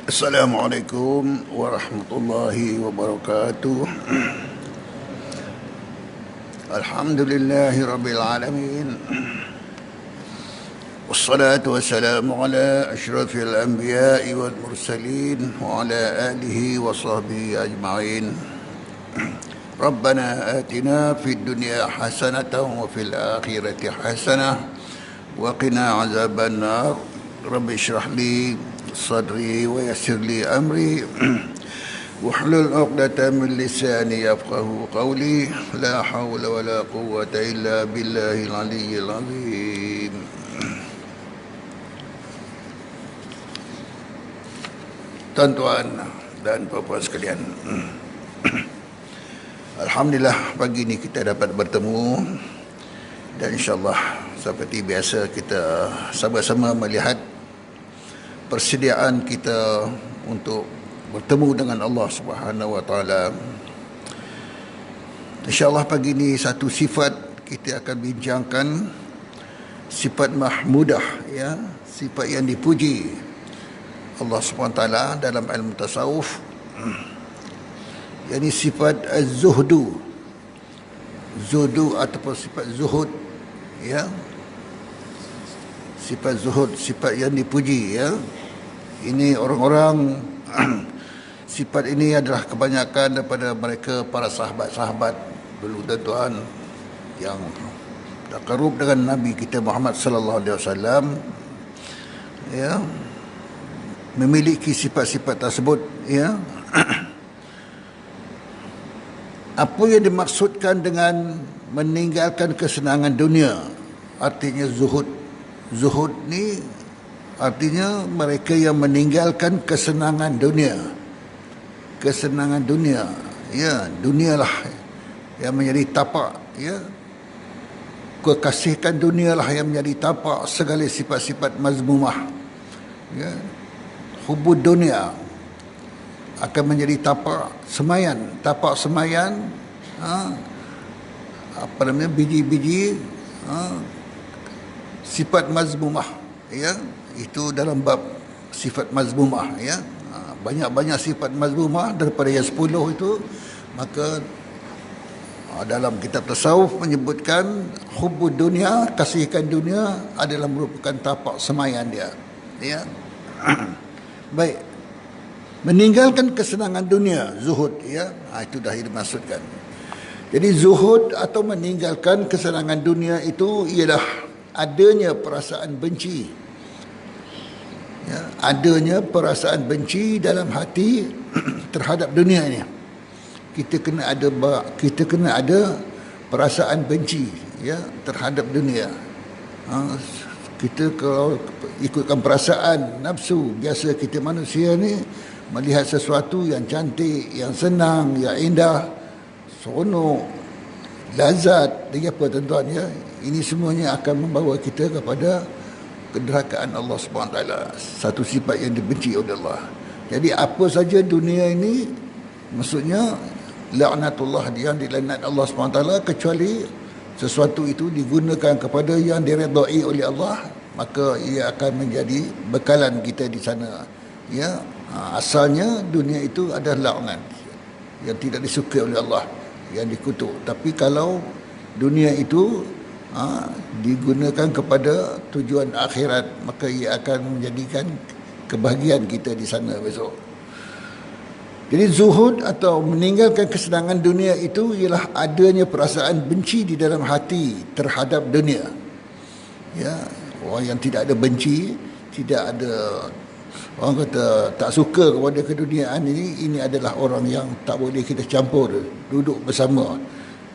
Assalamualaikum warahmatullahi wabarakatuh. Alhamdulillahi rabbil alamin. Wassalatu wassalamu ala asyrafil anbiya'i wal mursalin wa ala alihi wa sahbihi ajma'in. Rabbana atina fid dunya hasanatan wa fil akhirati hasanah wa qina azaban nar. Rabbi shrah li صدري ويسر لي أمري واحلل عقدة من لساني يفقه قولي لا حول ولا قوة إلا بالله العلي العظيم. Tuan-tuan dan puan-puan sekalian, alhamdulillah pagi ini kita dapat bertemu dan insyaAllah seperti biasa kita sama-sama melihat persediaan kita untuk bertemu dengan Allah Subhanahu wa taala. Insya-Allah pagi ini satu sifat kita akan bincangkan, sifat mahmudah, ya, sifat yang dipuji Allah Subhanahu wa taala dalam ilmu tasawuf. Yakni sifat az-zuhdu. Zuhdu ataupun sifat zuhud, ya. Sifat zuhud, sifat yang dipuji, ya. Ini orang-orang sifat ini adalah kebanyakan daripada mereka para sahabat-sahabat dulu, tuan-tuan, yang takarub dengan Nabi kita Muhammad sallallahu alaihi wasallam, ya, memiliki sifat-sifat tersebut, ya. Apa yang dimaksudkan dengan meninggalkan kesenangan dunia? Artinya zuhud. Zuhud ni artinya mereka yang meninggalkan kesenangan dunia. Kesenangan dunia, ya, dunialah yang menjadi tapak, ya. Kekasihkan dunialah yang menjadi tapak segala sifat-sifat mazmumah, ya. Hubud dunia akan menjadi tapak semayan. Tapak semayan, apa namanya, biji-biji sifat mazmumah, ya. Itu dalam bab sifat mazmumah, ya. Banyak-banyak sifat mazmumah daripada yang 10 itu. Maka dalam kitab tasawuf menyebutkan hubbud dunia, kasihkan dunia adalah merupakan tapak semayan dia, ya. Baik, meninggalkan kesenangan dunia, zuhud, ya. Itu dah dimaksudkan. Jadi zuhud atau meninggalkan kesenangan dunia itu ialah adanya perasaan benci, ya, adanya perasaan benci dalam hati terhadap dunia ini. Kita kena ada perasaan benci, ya, terhadap dunia. Kita kalau ikutkan perasaan nafsu, biasa kita manusia ni melihat sesuatu yang cantik, yang senang, yang indah, seronok, lazat, dan apa, tuan-tuan, ya. Ini semuanya akan membawa kita kepada kederhakaan Allah Subhanahu wa taala, satu sifat yang dibenci oleh Allah. Jadi apa saja dunia ini, maksudnya laknatullah, yang dilaknat Allah Subhanahu wa taala, kecuali sesuatu itu digunakan kepada yang diredai oleh Allah, maka ia akan menjadi bekalan kita di sana, ya. Asalnya dunia itu adalah laknat yang tidak disukai oleh Allah, yang dikutuk. Tapi kalau dunia itu digunakan kepada tujuan akhirat, maka ia akan menjadikan kebahagiaan kita di sana besok. Jadi zuhud atau meninggalkan kesenangan dunia itu ialah adanya perasaan benci di dalam hati terhadap dunia, ya. Orang yang tidak ada benci, tidak ada, orang kata tak suka kepada keduniaan ini adalah orang yang tak boleh kita campur duduk bersama,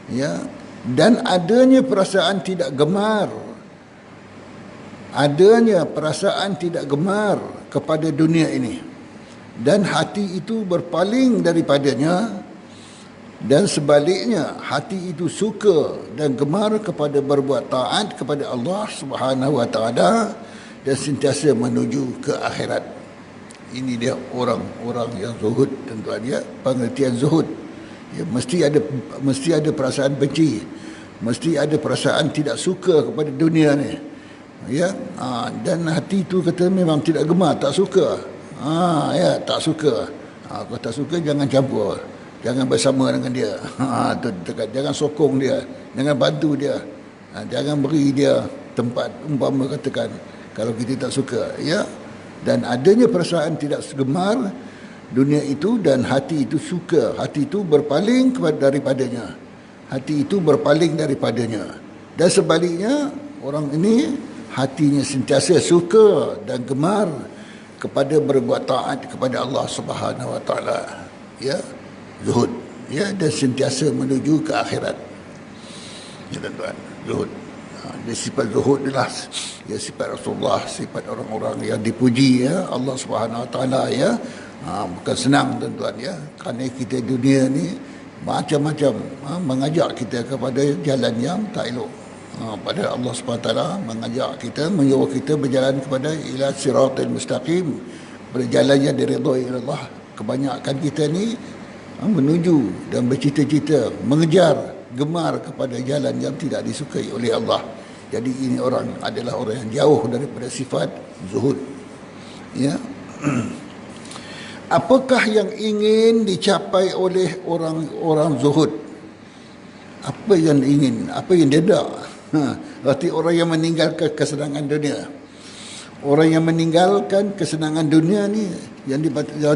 ya. Dan adanya perasaan tidak gemar, adanya perasaan tidak gemar kepada dunia ini, dan hati itu berpaling daripadanya, dan sebaliknya hati itu suka dan gemar kepada berbuat taat kepada Allah Subhanahu wa taala dan sentiasa menuju ke akhirat. Ini dia orang-orang yang zuhud, tuan-tuan, ya. Pengertian zuhud Ya, mesti ada perasaan benci, mesti ada perasaan tidak suka kepada dunia ni. Ya, dan hati itu kata memang tidak gemar, tak suka. Ya, tak suka. Kalau tak suka jangan campur, jangan bersama dengan dia. Jangan sokong dia, jangan bantu dia, jangan beri dia tempat, umpama katakan kalau kita tak suka, ya. Dan adanya perasaan tidak gemar dunia itu, dan hati itu suka, hati itu berpaling daripadanya, hati itu berpaling daripadanya. Dan sebaliknya, orang ini hatinya sentiasa suka dan gemar kepada berbuat taat kepada Allah Subhanahu Wa Taala, ya, zuhud, ya, dan sentiasa menuju ke akhirat. Ya tuan, zuhud. Dia sifat zuhud adalah ya sifat Rasulullah, sifat orang-orang yang dipuji, ya, Allah Subhanahu Wa Taala, ya. Bukan senang tuan-tuan, ya, kerana kita dunia ni macam-macam mengajak kita kepada jalan yang tak elok. Pada Allah SWT mengajak kita, menyuruh kita berjalan kepada ila siratal mustaqim, berjalan yang diridhai oleh Allah. Kebanyakan kita ni menuju dan bercita-cita, mengejar, gemar kepada jalan yang tidak disukai oleh Allah. Jadi ini orang adalah orang yang jauh daripada sifat zuhud, ya. Apakah yang ingin dicapai oleh orang-orang zuhud? Apa yang ingin? Apa yang dia nak? Berarti orang yang meninggalkan kesenangan dunia. Orang yang meninggalkan kesenangan dunia ni, yang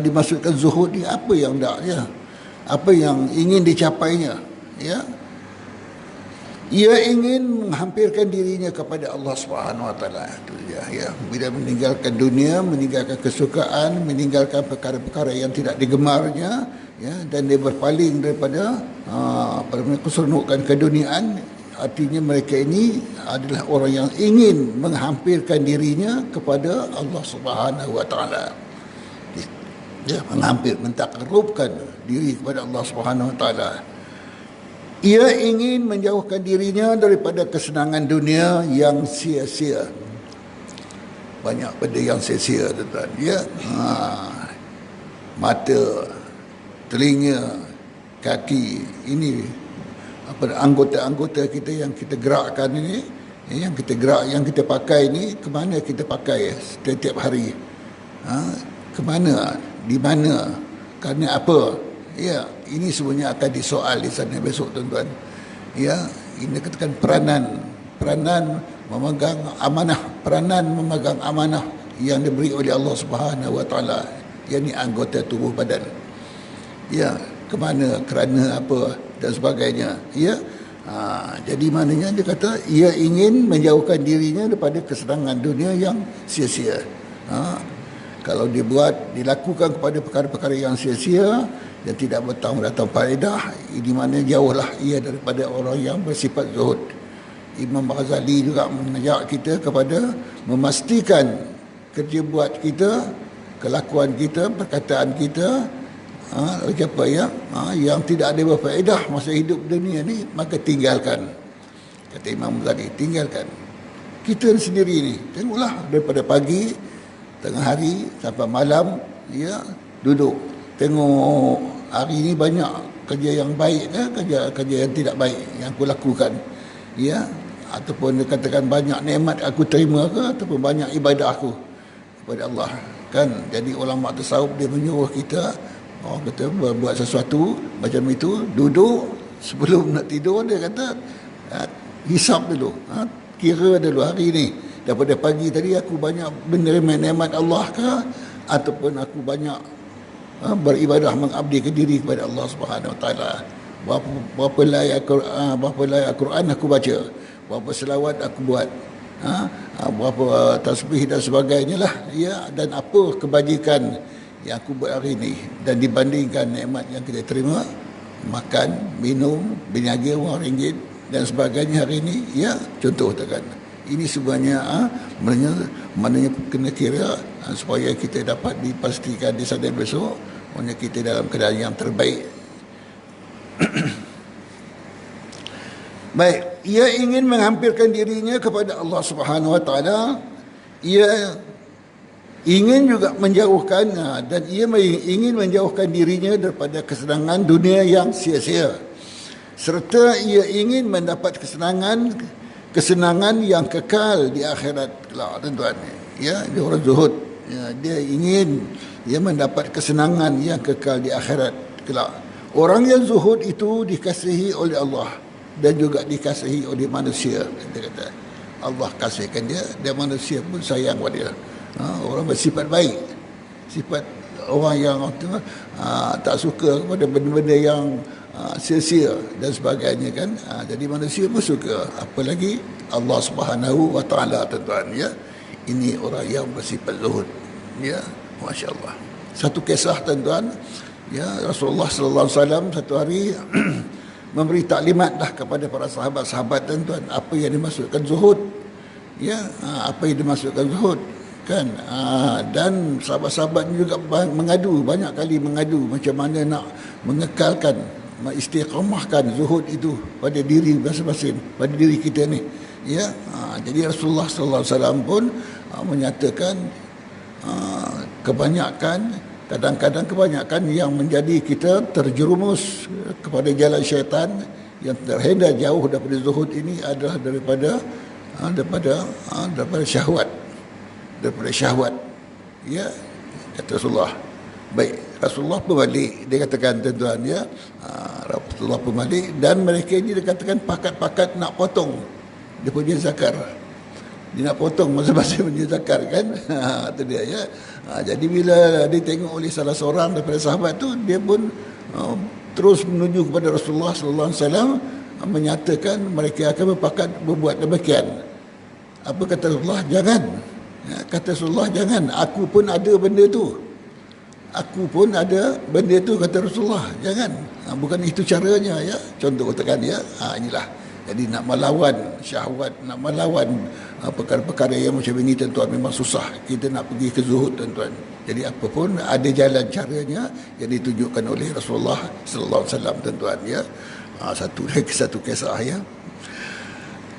dimaksudkan zuhud ni, apa yang nak, ya? Apa yang ingin dicapainya, ya? Ia ingin menghampirkan dirinya kepada Allah Subhanahu Wa Taala. Itu dia, ya. Bila meninggalkan dunia, meninggalkan kesukaan, meninggalkan perkara-perkara yang tidak digemarnya, ya, dan dia berpaling daripada keseronokan keduniaan, artinya mereka ini adalah orang yang ingin menghampirkan dirinya kepada Allah Subhanahu Wa Taala. Ya, mentakarubkan diri kepada Allah Subhanahu Wa Taala. Ia ingin menjauhkan dirinya daripada kesenangan dunia yang sia-sia. Banyak benda yang sia-sia, tuan-tuan, ya. Mata, telinga, kaki, ini anggota-anggota kita yang kita gerakkan ini, yang kita pakai ini, ke mana kita pakai setiap hari? Ke mana? Di mana? Kerana apa? Ya, ini sebenarnya akan disoal di sana besok, tuan-tuan. Ya, ini katakan peranan memegang amanah yang diberi oleh Allah Subhanahu Wa Taala. Yang ini anggota tubuh badan. Ya, ke mana, kerana apa dan sebagainya. Ya. Jadi maknanya dia kata ia ingin menjauhkan dirinya daripada kesenangan dunia yang sia-sia. Kalau dilakukan kepada perkara-perkara yang sia-sia, yang tidak datang faedah, ini mana jauhlah ia daripada orang yang bersifat zuhud. Imam Ghazali juga mengajak kita kepada memastikan kerja buat kita, kelakuan kita, perkataan kita, apa ya, yang tidak ada berfaedah masa hidup dunia ni, maka tinggalkan. Kata Imam Ghazali, tinggalkan. Kita sendiri ni, tengoklah daripada pagi, tengah hari sampai malam, ya, duduk tengok hari ini banyak kerja yang baik ke, kerja yang tidak baik yang aku lakukan, ya, ataupun dikatakan banyak nikmat aku terima ke, ataupun banyak ibadah aku kepada Allah, kan. Jadi ulama tasawuf dia menyuruh kita, orang kata buat sesuatu macam itu, duduk sebelum nak tidur, dia kata hisap dulu, kira dulu hari ini, daripada pagi tadi aku banyak menerima nikmat Allah ke, ataupun aku banyak beribadah mengabdikan diri kepada Allah Subhanahu Wa Taala. Berapa layar Quran aku baca, berapa selawat aku buat, berapa tasbih dan sebagainya lah, ya. Dan apa kebajikan yang aku buat hari ini, dan dibandingkan nikmat yang kita terima, makan, minum, berniaga wang ringgit dan sebagainya hari ini, ya, contoh tekan. Ini sebenarnya maknanya kena kira supaya kita dapat dipastikan di sana besok, maknanya kita dalam keadaan yang terbaik. Baik, ia ingin menghampirkan dirinya kepada Allah Subhanahu Wa Taala. Ia ingin juga menjauhkan dan ia ingin menjauhkan dirinya daripada kesenangan dunia yang sia-sia, serta ia ingin mendapat kesenangan yang kekal di akhirat kelak, tuan-tuan. Ya, dia orang zuhud, ya, dia ingin mendapat kesenangan yang kekal di akhirat kelak. Orang yang zuhud itu dikasihi oleh Allah dan juga dikasihi oleh manusia. Dia kata Allah kasihkan dia, dan manusia pun sayang pada dia. Orang bersifat baik, sifat orang yang tak suka kepada benda-benda yang sia-sia dan sebagainya kan. Jadi manusia pun suka, apalagi Allah Subhanahu wa taala, tuan-tuan, ya. Ini orang yang bersifat zuhud, ya, masya-Allah. Satu kisah, tuan-tuan, ya, Rasulullah sallallahu alaihi wasallam satu hari memberi taklimatlah kepada para sahabat-sahabat, tuan-tuan, apa yang dimaksudkan zuhud, ya, apa yang dimaksudkan zuhud kan. Dan sahabat-sahabat juga banyak kali mengadu macam mana nak mengekalkan, mengistiqamahkan zuhud itu pada diri masing-masing, pada diri kita ni, ya. Jadi Rasulullah sallallahu alaihi wasallam pun menyatakan kebanyakan yang menjadi kita terjerumus kepada jalan syaitan, yang terhindar jauh daripada zuhud ini adalah daripada syahwat, ya, kata Rasulullah. Baik, Rasulullah berbalik, dia katakan, tuan-tuan, ya, Rasulullah berbalik, dan mereka ini dia katakan pakat-pakat nak potong dia punya zakar. Dia nak potong masa-masa punya zakar kan. Itu dia, ya. Jadi bila dia tengok oleh salah seorang daripada sahabat tu, dia pun terus menuju kepada Rasulullah sallallahu alaihi wasallam, menyatakan mereka akan berpakat berbuat demikian. Apa kata Rasulullah? Jangan. Kata Rasulullah, jangan. Aku pun ada benda tu, kata Rasulullah. Jangan. Bukan itu caranya, ya. Contoh katakan, ya. Inilah. Jadi nak melawan syahwat, nak melawan perkara-perkara yang macam ini, tuan-tuan, memang susah. Kita nak pergi ke zuhud, tuan-tuan. Jadi apa pun ada jalan caranya yang ditunjukkan oleh Rasulullah sallallahu alaihi wasallam, tuan-tuan, ya. Satu kisah, ya.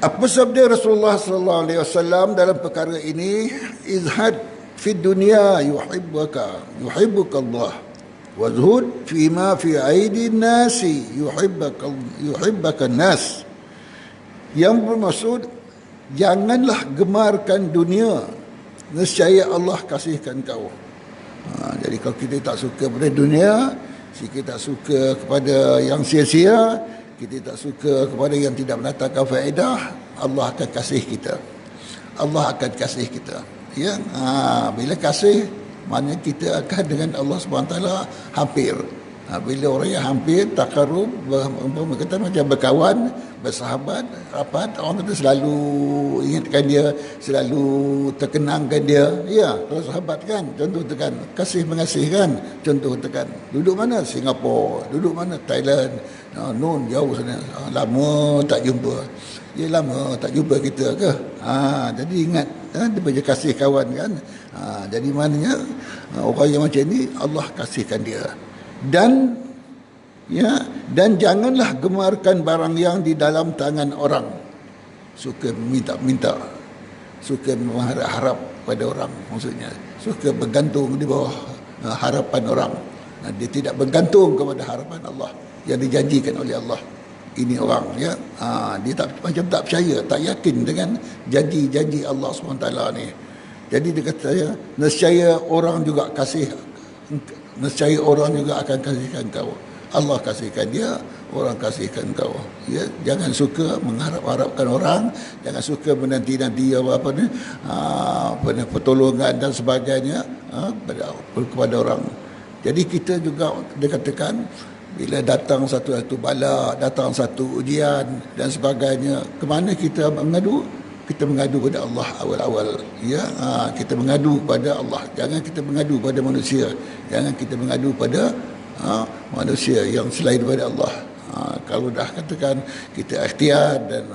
Apa sabda Rasulullah sallallahu alaihi wasallam dalam perkara ini? Izhad fid dunya yuhibbuka Allah, wa zuhud fi ma fi aidi nasi yuhibbaka nas. Yang bermaksud, janganlah gemarkan dunia, nescaya Allah kasihkan kau. Jadi kalau kita tak suka pada dunia, kita tak suka kepada yang sia-sia, kita tak suka kepada yang tidak mendatangkan faedah, Allah akan kasih kita. Ya, bila kasih, maknanya kita akan dengan Allah SWT hampir. Bila orang yang hampir, takarub, kata macam berkawan, bersahabat, rapat, orang kata selalu ingatkan dia, selalu terkenangkan dia. Ya, kalau sahabat kan, contoh tekan, kasih mengasih kan, contoh tekan. Duduk mana? Singapura. Duduk mana? Thailand. Nun, jauh sana. Lama tak jumpa. Ya, lama tak jumpa kita ke? Jadi ingat, dia punya kasih kawan kan. Jadi maknanya orang yang macam ni, Allah kasihkan dia. Dan janganlah gemarkan barang yang di dalam tangan orang. Suka minta-minta, suka mengharap pada orang, maksudnya suka bergantung di bawah harapan orang. Dia tidak bergantung kepada harapan Allah yang dijanjikan oleh Allah. Ini orang, ya, dia macam tak percaya, tak yakin dengan janji-janji Allah SWT ni. Jadi dia kata, ya, nescaya orang juga akan kasihkan kau. Allah kasihkan dia, orang kasihkan kau. Ya, jangan suka mengharap-harapkan orang, jangan suka menanti-nanti pertolongan dan sebagainya kepada orang. Jadi kita juga dikatakan, bila datang satu bala, datang satu ujian dan sebagainya, ke mana kita mengadu? Kita mengadu pada Allah awal-awal, ya. Kita mengadu pada Allah, jangan kita mengadu pada manusia, jangan kita mengadu pada manusia yang selain daripada Allah. Kalau dah katakan kita ikhtiar dan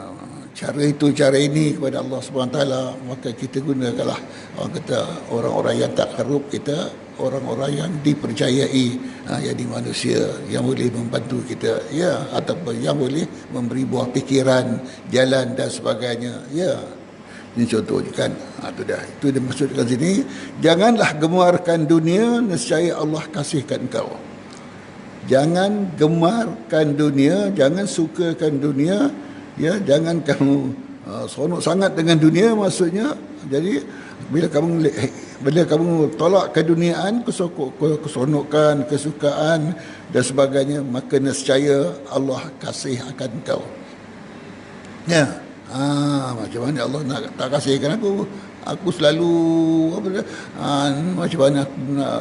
cara itu cara ini kepada Allah SWT, maka kita gunakanlah, orang kata, orang-orang yang tak korup kita, orang-orang yang dipercayai, jadi manusia yang boleh membantu kita, ya, ataupun yang boleh memberi buah fikiran, jalan dan sebagainya, ya. Ini contoh je kan. Itu dah. Itu dia maksudkan sini. Janganlah gemarkan dunia, nescaya Allah kasihkan engkau. Jangan gemarkan dunia, jangan sukakan dunia, ya, jangan kamu seronok sangat dengan dunia maksudnya. Jadi bila kamu tolak keduniaan, keseronokan, kesukaan dan sebagainya, maka nescaya Allah kasih akan engkau. Ya. Macam mana Allah nak tak kasihkan aku selalu macam mana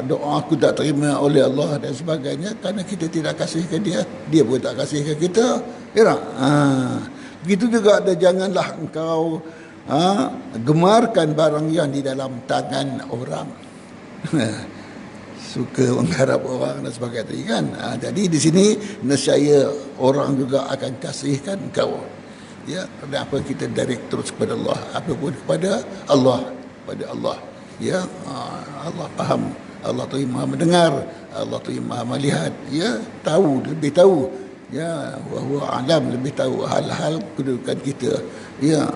doa aku tak terima oleh Allah dan sebagainya, kerana kita tidak kasihkan dia pun tak kasihkan kita, ya. Begitu juga ada, janganlah engkau gemarkan barang yang di dalam tangan orang. Suka mengharap orang dan sebagainya kan. Jadi di sini nescaya orang juga akan kasihkan engkau. Ya, apa kita direct terus kepada Allah, apa pun kepada Allah, ya. Allah faham, Allah tu Maha mendengar, Allah tu Maha melihat, ya, lebih tahu, ya, wa huwa alam, lebih tahu hal-hal kedudukan kita, ya.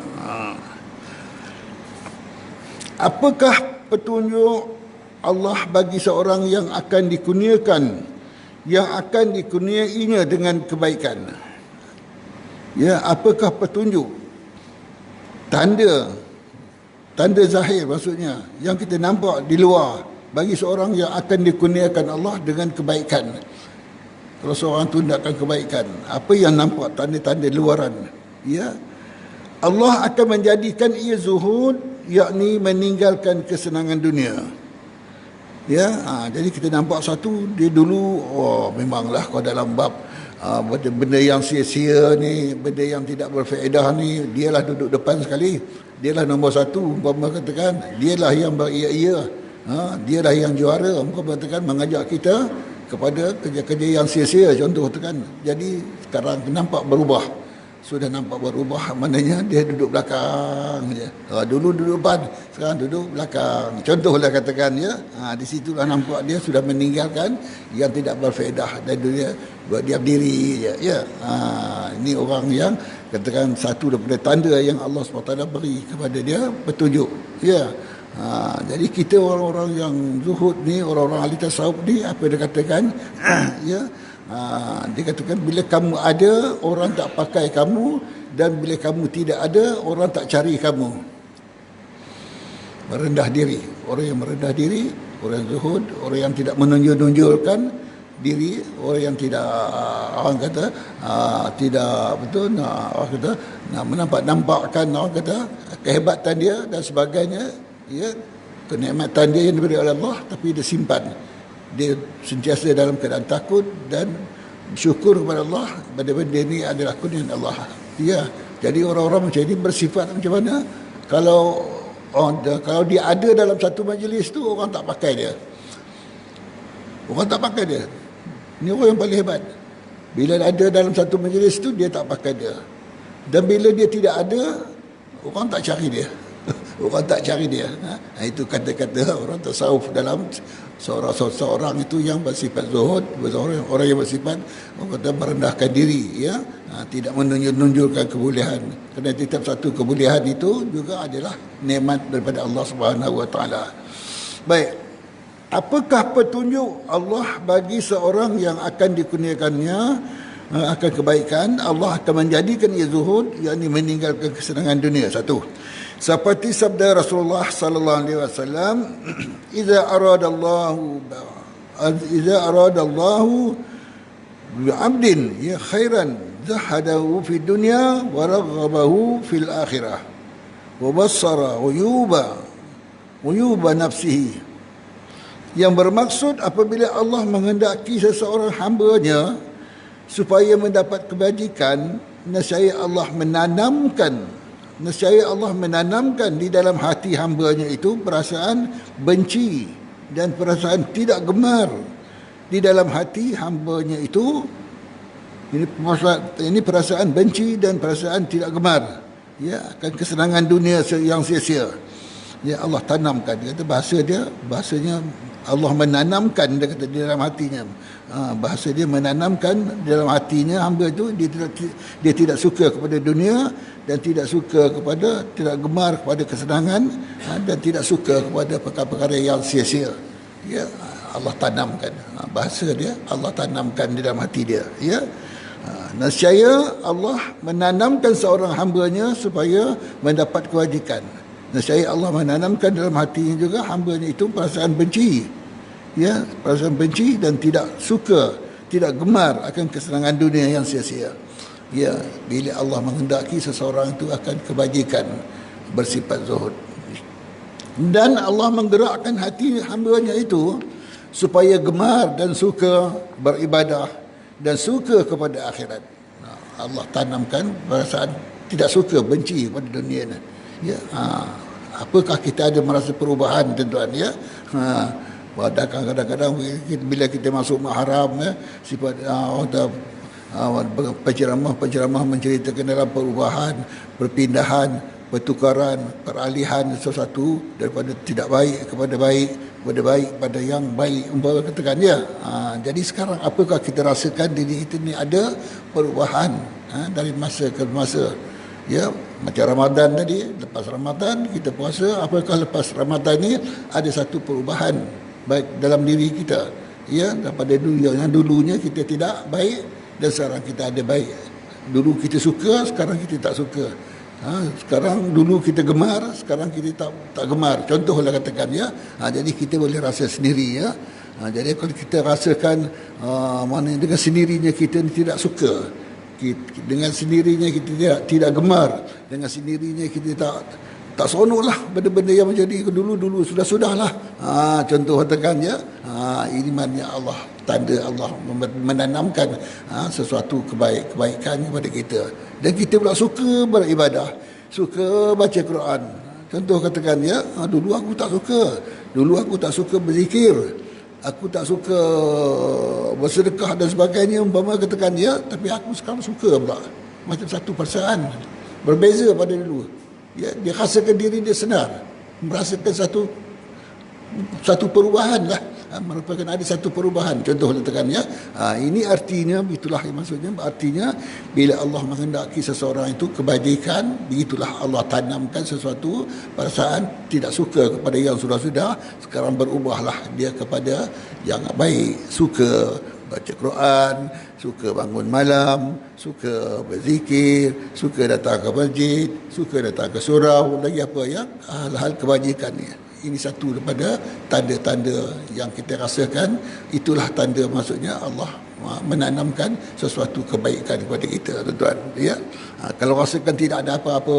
Apakah petunjuk Allah bagi seorang yang akan dikurniainya dengan kebaikan? Ya, apakah petunjuk? Tanda zahir maksudnya, yang kita nampak di luar, bagi seorang yang akan dikurniakan Allah dengan kebaikan. Kalau seorang tu nakkan kebaikan, apa yang nampak tanda-tanda luaran? Ya, Allah akan menjadikan ia zuhud, yakni meninggalkan kesenangan dunia. Ya, jadi kita nampak satu, dia dulu, memanglah kau dalam bab benda yang sia-sia ni, benda yang tidak berfaedah ni, dialah duduk depan sekali, dialah nombor satu, umpama katakan, dialah yang beria-ia, dialah yang juara, umpama katakan, mengajak kita kepada kerja-kerja yang sia-sia, contoh katakan. Jadi sekarang nampak berubah, sudah nampak berubah, maknanya dia duduk belakang je. Dulu duduk depan, sekarang duduk belakang. Contohlah katakan, ya. Di situlah nampak dia sudah meninggalkan yang tidak berfaedah dan dia berdiam diri je, ya. Ini orang yang katakan satu daripada tanda yang Allah SWT beri kepada dia, petunjuk, ya. Jadi kita orang-orang yang zuhud ni, orang-orang ahli tasawuf ni, apa dia katakan, ya. Dia katakan, bila kamu ada, orang tak pakai kamu, dan bila kamu tidak ada, orang tak cari kamu. Merendah diri. Orang yang merendah diri, orang zuhud, orang yang tidak menonjol-nonjolkan diri, orang yang tidak, orang kata, tidak betul, orang kata, menampak-nampakkan, orang kata, kehebatan dia dan sebagainya, ya, kenikmatan dia yang diberi oleh Allah, tapi dia simpan. Dia sentiasa dalam keadaan takut dan syukur kepada Allah, benda-benda ini adalah kurniaan Allah. Ya, jadi orang-orang macam ini bersifat macam mana? Kalau dia ada dalam satu majlis tu, orang tak pakai dia. Orang tak pakai dia. Ini orang yang paling hebat. Bila ada dalam satu majlis tu, dia tak pakai dia. Dan bila dia tidak ada, orang tak cari dia. Orang tak cari dia. Itu kata-kata orang tasawuf dalam seorang itu yang bersifat zuhud, orang yang bersifat, orang kata, merendahkan diri, ya. Tidak menunjukkan kebolehan. Kerana setiap satu kebolehan itu juga adalah nikmat daripada Allah Subhanahu Wa Taala. Baik. Apakah petunjuk Allah bagi seorang yang akan dikurniakannya akan kebaikan? Allah akan menjadikan ia zuhud, yakni meninggalkan kesenangan dunia. Satu, seperti sabda Rasulullah sallallahu alaihi wasallam, "Idza aradallahu bi'abdin ya khairan zahadahu fid dunya wa raghabahu fil akhirah wa bassara uyuba nafsihi." Yang bermaksud, apabila Allah menghendaki seseorang hamba-Nya supaya mendapat kebajikan, nescaya Allah menanamkan di dalam hati hamba-Nya itu perasaan benci dan perasaan tidak gemar. Di dalam hati hamba-Nya itu ini perasaan benci dan perasaan tidak gemar, ya, akan kesenangan dunia yang sia-sia. Ya, Allah tanamkan. Dia kata bahasanya Allah menanamkan, dia kata, di dalam hatinya. Bahasa dia menanamkan di dalam hatinya hamba itu, dia tidak suka kepada dunia, dan tidak suka kepada, tidak gemar kepada kesenangan, dan tidak suka kepada perkara-perkara yang sia-sia. Ya, Allah tanamkan. Bahasa dia, Allah tanamkan di dalam hati dia. Ya. Nescaya Allah menanamkan seorang hambanya supaya mendapat kebajikan. Nescaya Allah menanamkan dalam hatinya juga hambanya itu perasaan benci. Ya, perasaan benci dan tidak suka, tidak gemar akan kesenangan dunia yang sia-sia. Ya, bila Allah menghendaki seseorang itu akan kebajikan, bersifat zuhud. Dan Allah menggerakkan hati hambanya itu supaya gemar dan suka beribadah dan suka kepada akhirat. Allah tanamkan perasaan tidak suka, benci pada dunia ni. Ya, apakah kita ada merasa perubahan, tuan-tuan? Ya, kadang-kadang bila kita masuk mahram, ya, sifat penceramah menceritakan dalam perubahan, perpindahan, pertukaran, peralihan sesuatu daripada tidak baik kepada baik, kepada baik pada yang baik, umpama katakan, ya. Jadi sekarang apakah kita rasakan diri kita ni ada perubahan dari masa ke masa? Ya, macam Ramadan tadi, lepas Ramadan kita puasa, apakah lepas Ramadan ni ada satu perubahan baik dalam diri kita, ya, daripada dulu yang dulunya kita tidak baik dan sekarang kita ada baik. Dulu kita suka, sekarang kita tak suka. Sekarang dulu kita gemar, sekarang kita tak gemar. Contohlah katakan, ya. Jadi kita boleh rasa sendiri, ya. Jadi kalau kita rasakan mana dengan sendirinya kita tidak suka, dengan sendirinya kita tidak gemar, dengan sendirinya kita tak seronok lah benda-benda yang menjadi dulu sudah-sudahlah. Contoh katakan, ya. Ini maknanya Allah, tanda Allah menanamkan sesuatu kebaikan kepada kita, dan kita pula suka beribadah, suka baca Quran. Contoh katakan, ya, dulu aku tak suka berzikir, aku tak suka bersedekah dan sebagainya, umpama katakan, ya, tapi aku sekarang suka pula. Macam satu perasaan berbeza pada dulu. Ya, dia rasakan diri dia senar, merasakan satu perubahan lah, merupakan ada satu perubahan. Contoh katakan, ya, ini artinya, itulah yang maksudnya, artinya bila Allah menghendaki seseorang itu kebajikan, begitulah Allah tanamkan sesuatu perasaan tidak suka kepada yang sudah-sudah, sekarang berubahlah dia kepada yang baik, suka baca Quran, suka bangun malam, suka berzikir, suka datang ke masjid, suka datang ke surau, lagi apa yang hal-hal kebajikan ni. Ini satu daripada tanda-tanda yang kita rasakan. Itulah tanda, maksudnya Allah menanamkan sesuatu kebaikan kepada kita, tuan-tuan. Ya, kalau rasakan tidak ada apa-apa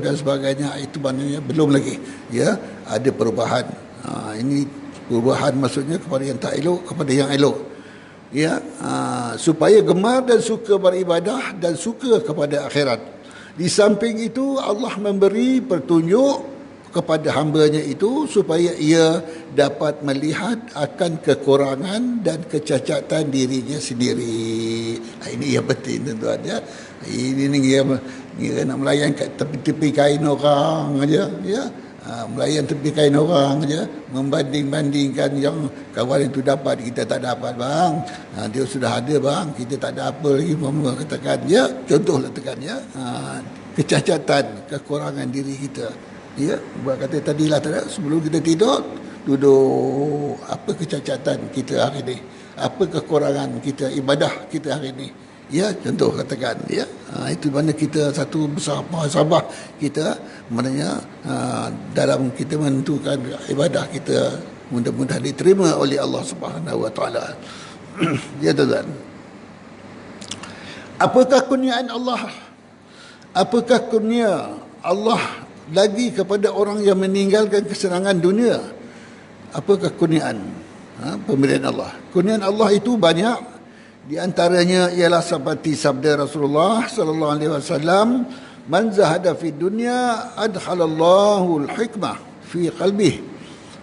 dan sebagainya, itu maknanya belum lagi, ya, ada perubahan. Ini perubahan maksudnya kepada yang tak elok, kepada yang elok. Ya, supaya gemar dan suka beribadah dan suka kepada akhirat. Di samping itu Allah memberi petunjuk kepada hambanya itu supaya ia dapat melihat akan kekurangan dan kecacatan dirinya sendiri. Ini yang penting, tuan-tuan, ya. Ini yang nak melayan kat tepi-tepi kain orang aja, ya. Melayan tepi kain orang aja, membanding-bandingkan yang kawan itu dapat, kita tak dapat, bang. Dia sudah ada, bang, kita tak ada apa lagi, mama katakan, ya. Contoh katakan, ya, kecacatan, kekurangan diri kita. Ya, buat kata tadilah, sebelum kita tidur, duduk, apa kecacatan kita hari ini, apa kekurangan kita, ibadah kita hari ini. Ya, contoh katakan, ya. Itu mana kita satu besar muhasabah kita, maknanya dalam kita menentukan ibadah kita, mudah-mudahan diterima oleh Allah Subhanahu Wa Taala. Ya, tuan. Apakah kurniaan Allah? Apakah kurnia Allah lagi kepada orang yang meninggalkan kesenangan dunia? Apakah kurniaan pemberian Allah? Kurniaan Allah itu banyak. Di antaranya ialah seperti sabda Rasulullah sallallahu alaihi wasallam, "Man zahada fi dunya adkhalallahu al-hikmah fi qalbihi,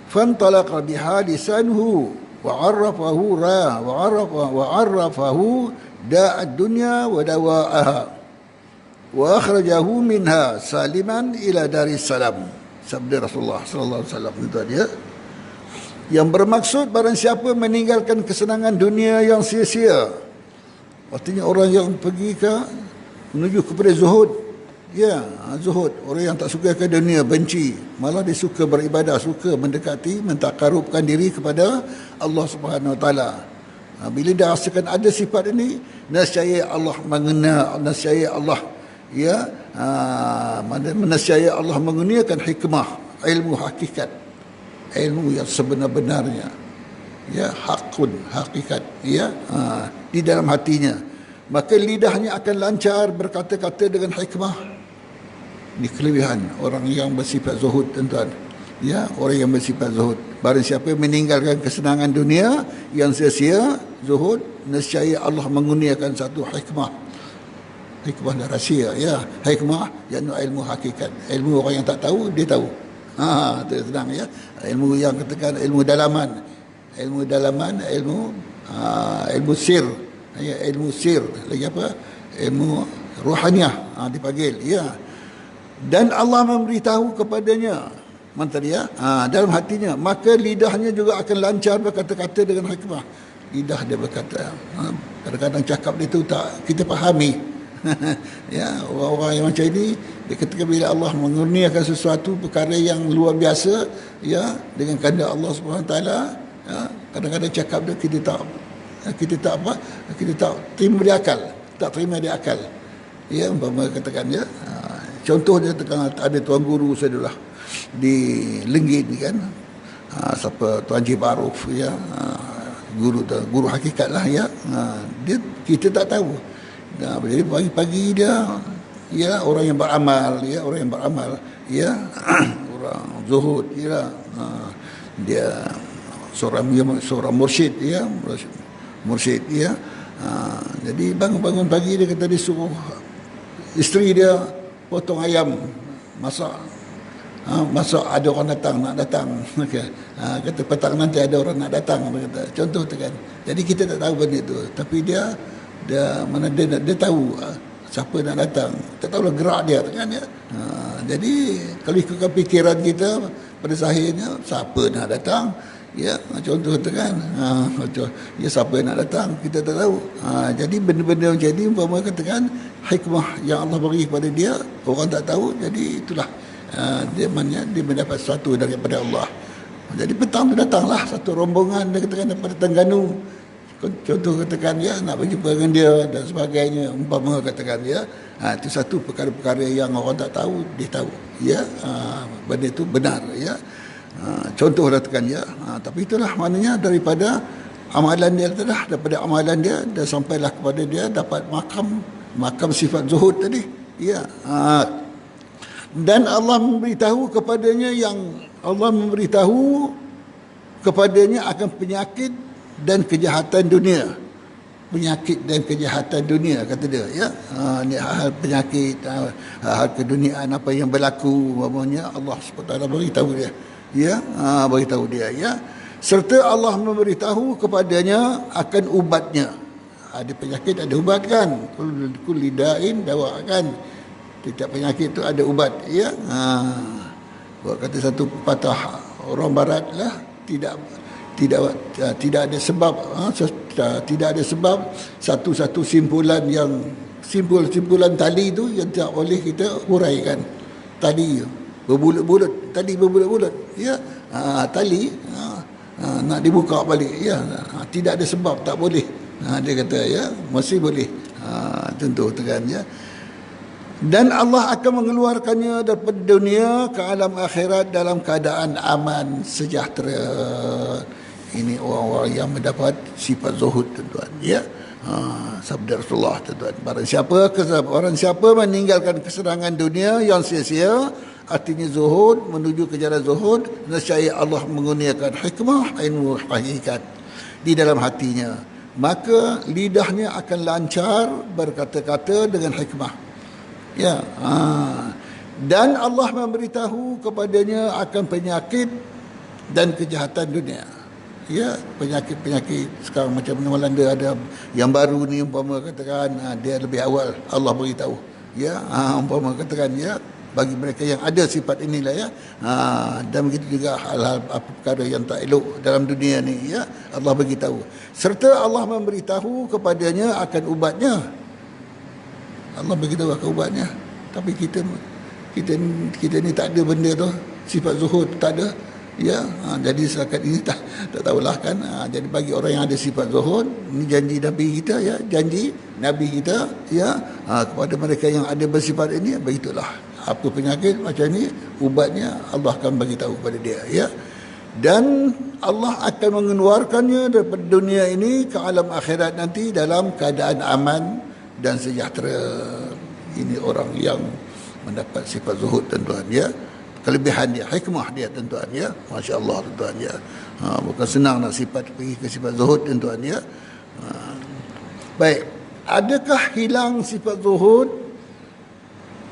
fantalaqa biha lisanuhu wa 'arrafahu wa 'arrafahu da'ad dunya wa dawa'aha wa akhrajahu minha saliman ila daris salam." Sabda Rasulullah sallallahu alaihi wasallam itu dia. Yang bermaksud barang siapa meninggalkan kesenangan dunia yang sia-sia. Artinya orang yang pergi menuju kepada zuhud. Ya, zuhud. Orang yang tak suka ke dunia, benci. Malah dia suka beribadah, suka mendekati, mentakarubkan diri kepada Allah Subhanahu Wa Taala. Bila dah rasakan ada sifat ini, nescaya Allah mengenal, nescaya Allah nescaya Allah menggunakan hikmah, ilmu hakikat, ilmu yang sebenar-benarnya, hakun, hakikat, di dalam hatinya. Maka lidahnya akan lancar berkata-kata dengan hikmah. Ini kelebihan orang yang bersifat zuhud, tuan-tuan. Orang yang bersifat zuhud. Barang siapa meninggalkan kesenangan dunia yang sia-sia, zuhud, nescaya Allah mengurniakan satu hikmah. Hikmah dan rahsia, hikmah iaitu ilmu hakikat. Ilmu orang yang tak tahu, dia tahu. Itu senang, ilmu yang katakan ilmu dalaman, ilmu sir, ilmu sir, lagi apa, ilmu rohaniah, dipanggil, dan Allah memberitahu kepadanya dalam hatinya, maka lidahnya juga akan lancar berkata-kata dengan hikmah. Lidah dia berkata, kadang-kadang cakap dia tu tak kita fahami. Orang-orang yang macam ini, ketika bila Allah mengurniakan sesuatu perkara yang luar biasa, dengan kehendak Allah Subhanahu Taala, kadang-kadang cakap dia kita tak terima di akal, umpama katakan contoh dia ada tuan guru saya dulu di Lenggit ni kan, siapa Tuan Haji Baruf, guru hakikat lah, dia kita tak tahu. Jadi pagi-pagi dia orang yang beramal, orang zuhud, dia seorang mursyid, mursyid. Jadi bangun-bangun pagi dia kata dia suruh isteri dia potong ayam, masak, ada orang nak datang. Kata petang nanti ada orang nak datang, kata. Contoh tu kan. Jadi kita tak tahu benda itu, tapi dia tahu siapa nak datang. Tak tahulah gerak dia kan, jadi kalau ikutkan fikiran kita pada zahirnya, siapa nak datang, contoh tu kan, siapa nak datang, kita tak tahu. Jadi benda-benda macam ni, umpama katakan hikmah yang Allah beri kepada dia, orang tak tahu, jadi itulah dia mendapat sesuatu daripada Allah. Jadi petang tu datanglah satu rombongan, dia katakan daripada Terengganu, contoh katakan nak berjumpa dengan dia dan sebagainya, umpama katakan itu satu perkara-perkara yang orang tak tahu, dia tahu, benda itu benar, contoh katakan, tapi itulah maknanya daripada amalan dia daripada amalan dia dan sampailah kepada dia dapat makam sifat zuhud tadi, dan Allah memberitahu kepadanya akan penyakit dan kejahatan dunia. Penyakit dan kejahatan dunia, kata dia, ni hal penyakit, hal keduniaan apa yang berlaku, umpamanya Allah SWT beritahu dia, beritahu dia, serta Allah memberitahu kepadanya akan ubatnya. Ada penyakit ada ubat kan, kulli da'in dawa kan, setiap penyakit itu ada ubat, buat kata satu pepatah orang barat lah, tidak ada sebab, tidak ada sebab satu simpulan simpulan tali itu yang tak boleh kita huraikan. Tali berbulut-bulut, tali nak dibuka balik, tidak ada sebab, tak boleh, dia kata, masih boleh, contoh tekan, dan Allah akan mengeluarkannya daripada dunia ke alam akhirat dalam keadaan aman, sejahtera. Ini orang-orang yang mendapat sifat zuhud, tuan-tuan, sabda Rasulullah, tuan-tuan, barang siapa meninggalkan kesenangan dunia yang sia-sia, artinya zuhud, menuju ke jalan zuhud, nescaya Allah mengurniakan hikmah, ilmu hakikat di dalam hatinya, maka lidahnya akan lancar berkata-kata dengan hikmah. Dan Allah memberitahu kepadanya akan penyakit dan kejahatan dunia. Penyakit-penyakit sekarang macam Melanda ada yang baru ni, umpama katakan dia lebih awal Allah beritahu, umpama katakan bagi mereka yang ada sifat inilah ya. Dan begitu juga hal-hal apa perkara yang tak elok dalam dunia ni ya, Allah beritahu. Serta Allah memberitahu kepadanya akan ubatnya. Allah beritahu akan ubatnya. Tapi kita ni tak ada benda tu, sifat zuhud tak ada. Ya, jadi setakat ini tak tahulah kan. Jadi bagi orang yang ada sifat zuhud, ini janji Nabi kita ya, janji Nabi kita ya, kepada mereka yang ada bersifat ini, begitulah. Apa penyakit macam ni, ubatnya Allah akan bagi tahu kepada dia ya. Dan Allah akan mengeluarkannya daripada dunia ini ke alam akhirat nanti dalam keadaan aman dan sejahtera. Ini orang yang mendapat sifat zuhud tuan-tuan ya. Kelebihan dia, hikmah dia tuan-tuan ya. Masya Allah tuan-tuan ya. Bukan senang nak pergi ke sifat zuhud tuan-tuan ya. Baik, adakah hilang sifat zuhud?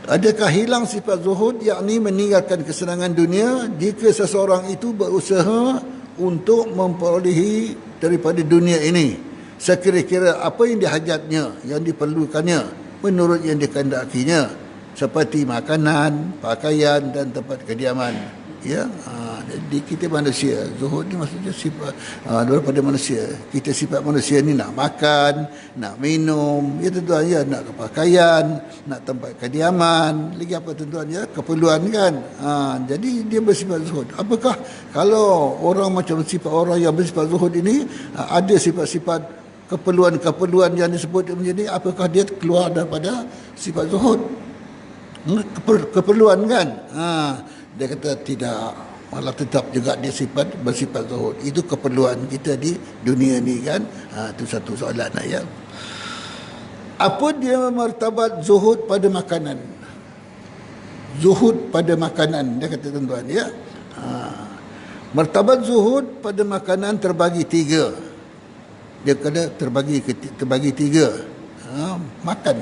Adakah hilang sifat zuhud, yakni meninggalkan kesenangan dunia, jika seseorang itu berusaha untuk memperolehi daripada dunia ini sekira-kira apa yang dihajatnya, yang diperlukannya menurut yang dikehendakinya, seperti makanan, pakaian dan tempat kediaman ya. Jadi kita manusia, zuhud ni maksudnya sifat daripada manusia. Kita sifat manusia ni nak makan, nak minum ya tuan-tuan ya, nak pakaian, nak tempat kediaman, lagi apa tuan-tuan ya, keperluan kan. Jadi dia bersifat zuhud. Apakah kalau orang macam sifat orang yang bersifat zuhud ini ada sifat-sifat keperluan-keperluan yang disebut menjadi, apakah dia keluar daripada sifat zuhud? Keperluan kan. Dia kata tidak, malah tetap juga dia bersifat zuhud. Itu keperluan kita di dunia ni kan. Itu satu soalan ya. Apa dia martabat zuhud pada makanan? Zuhud pada makanan, dia kata tuan-tuan ya. Martabat zuhud pada makanan terbagi tiga. Dia kata terbagi tiga. Makan.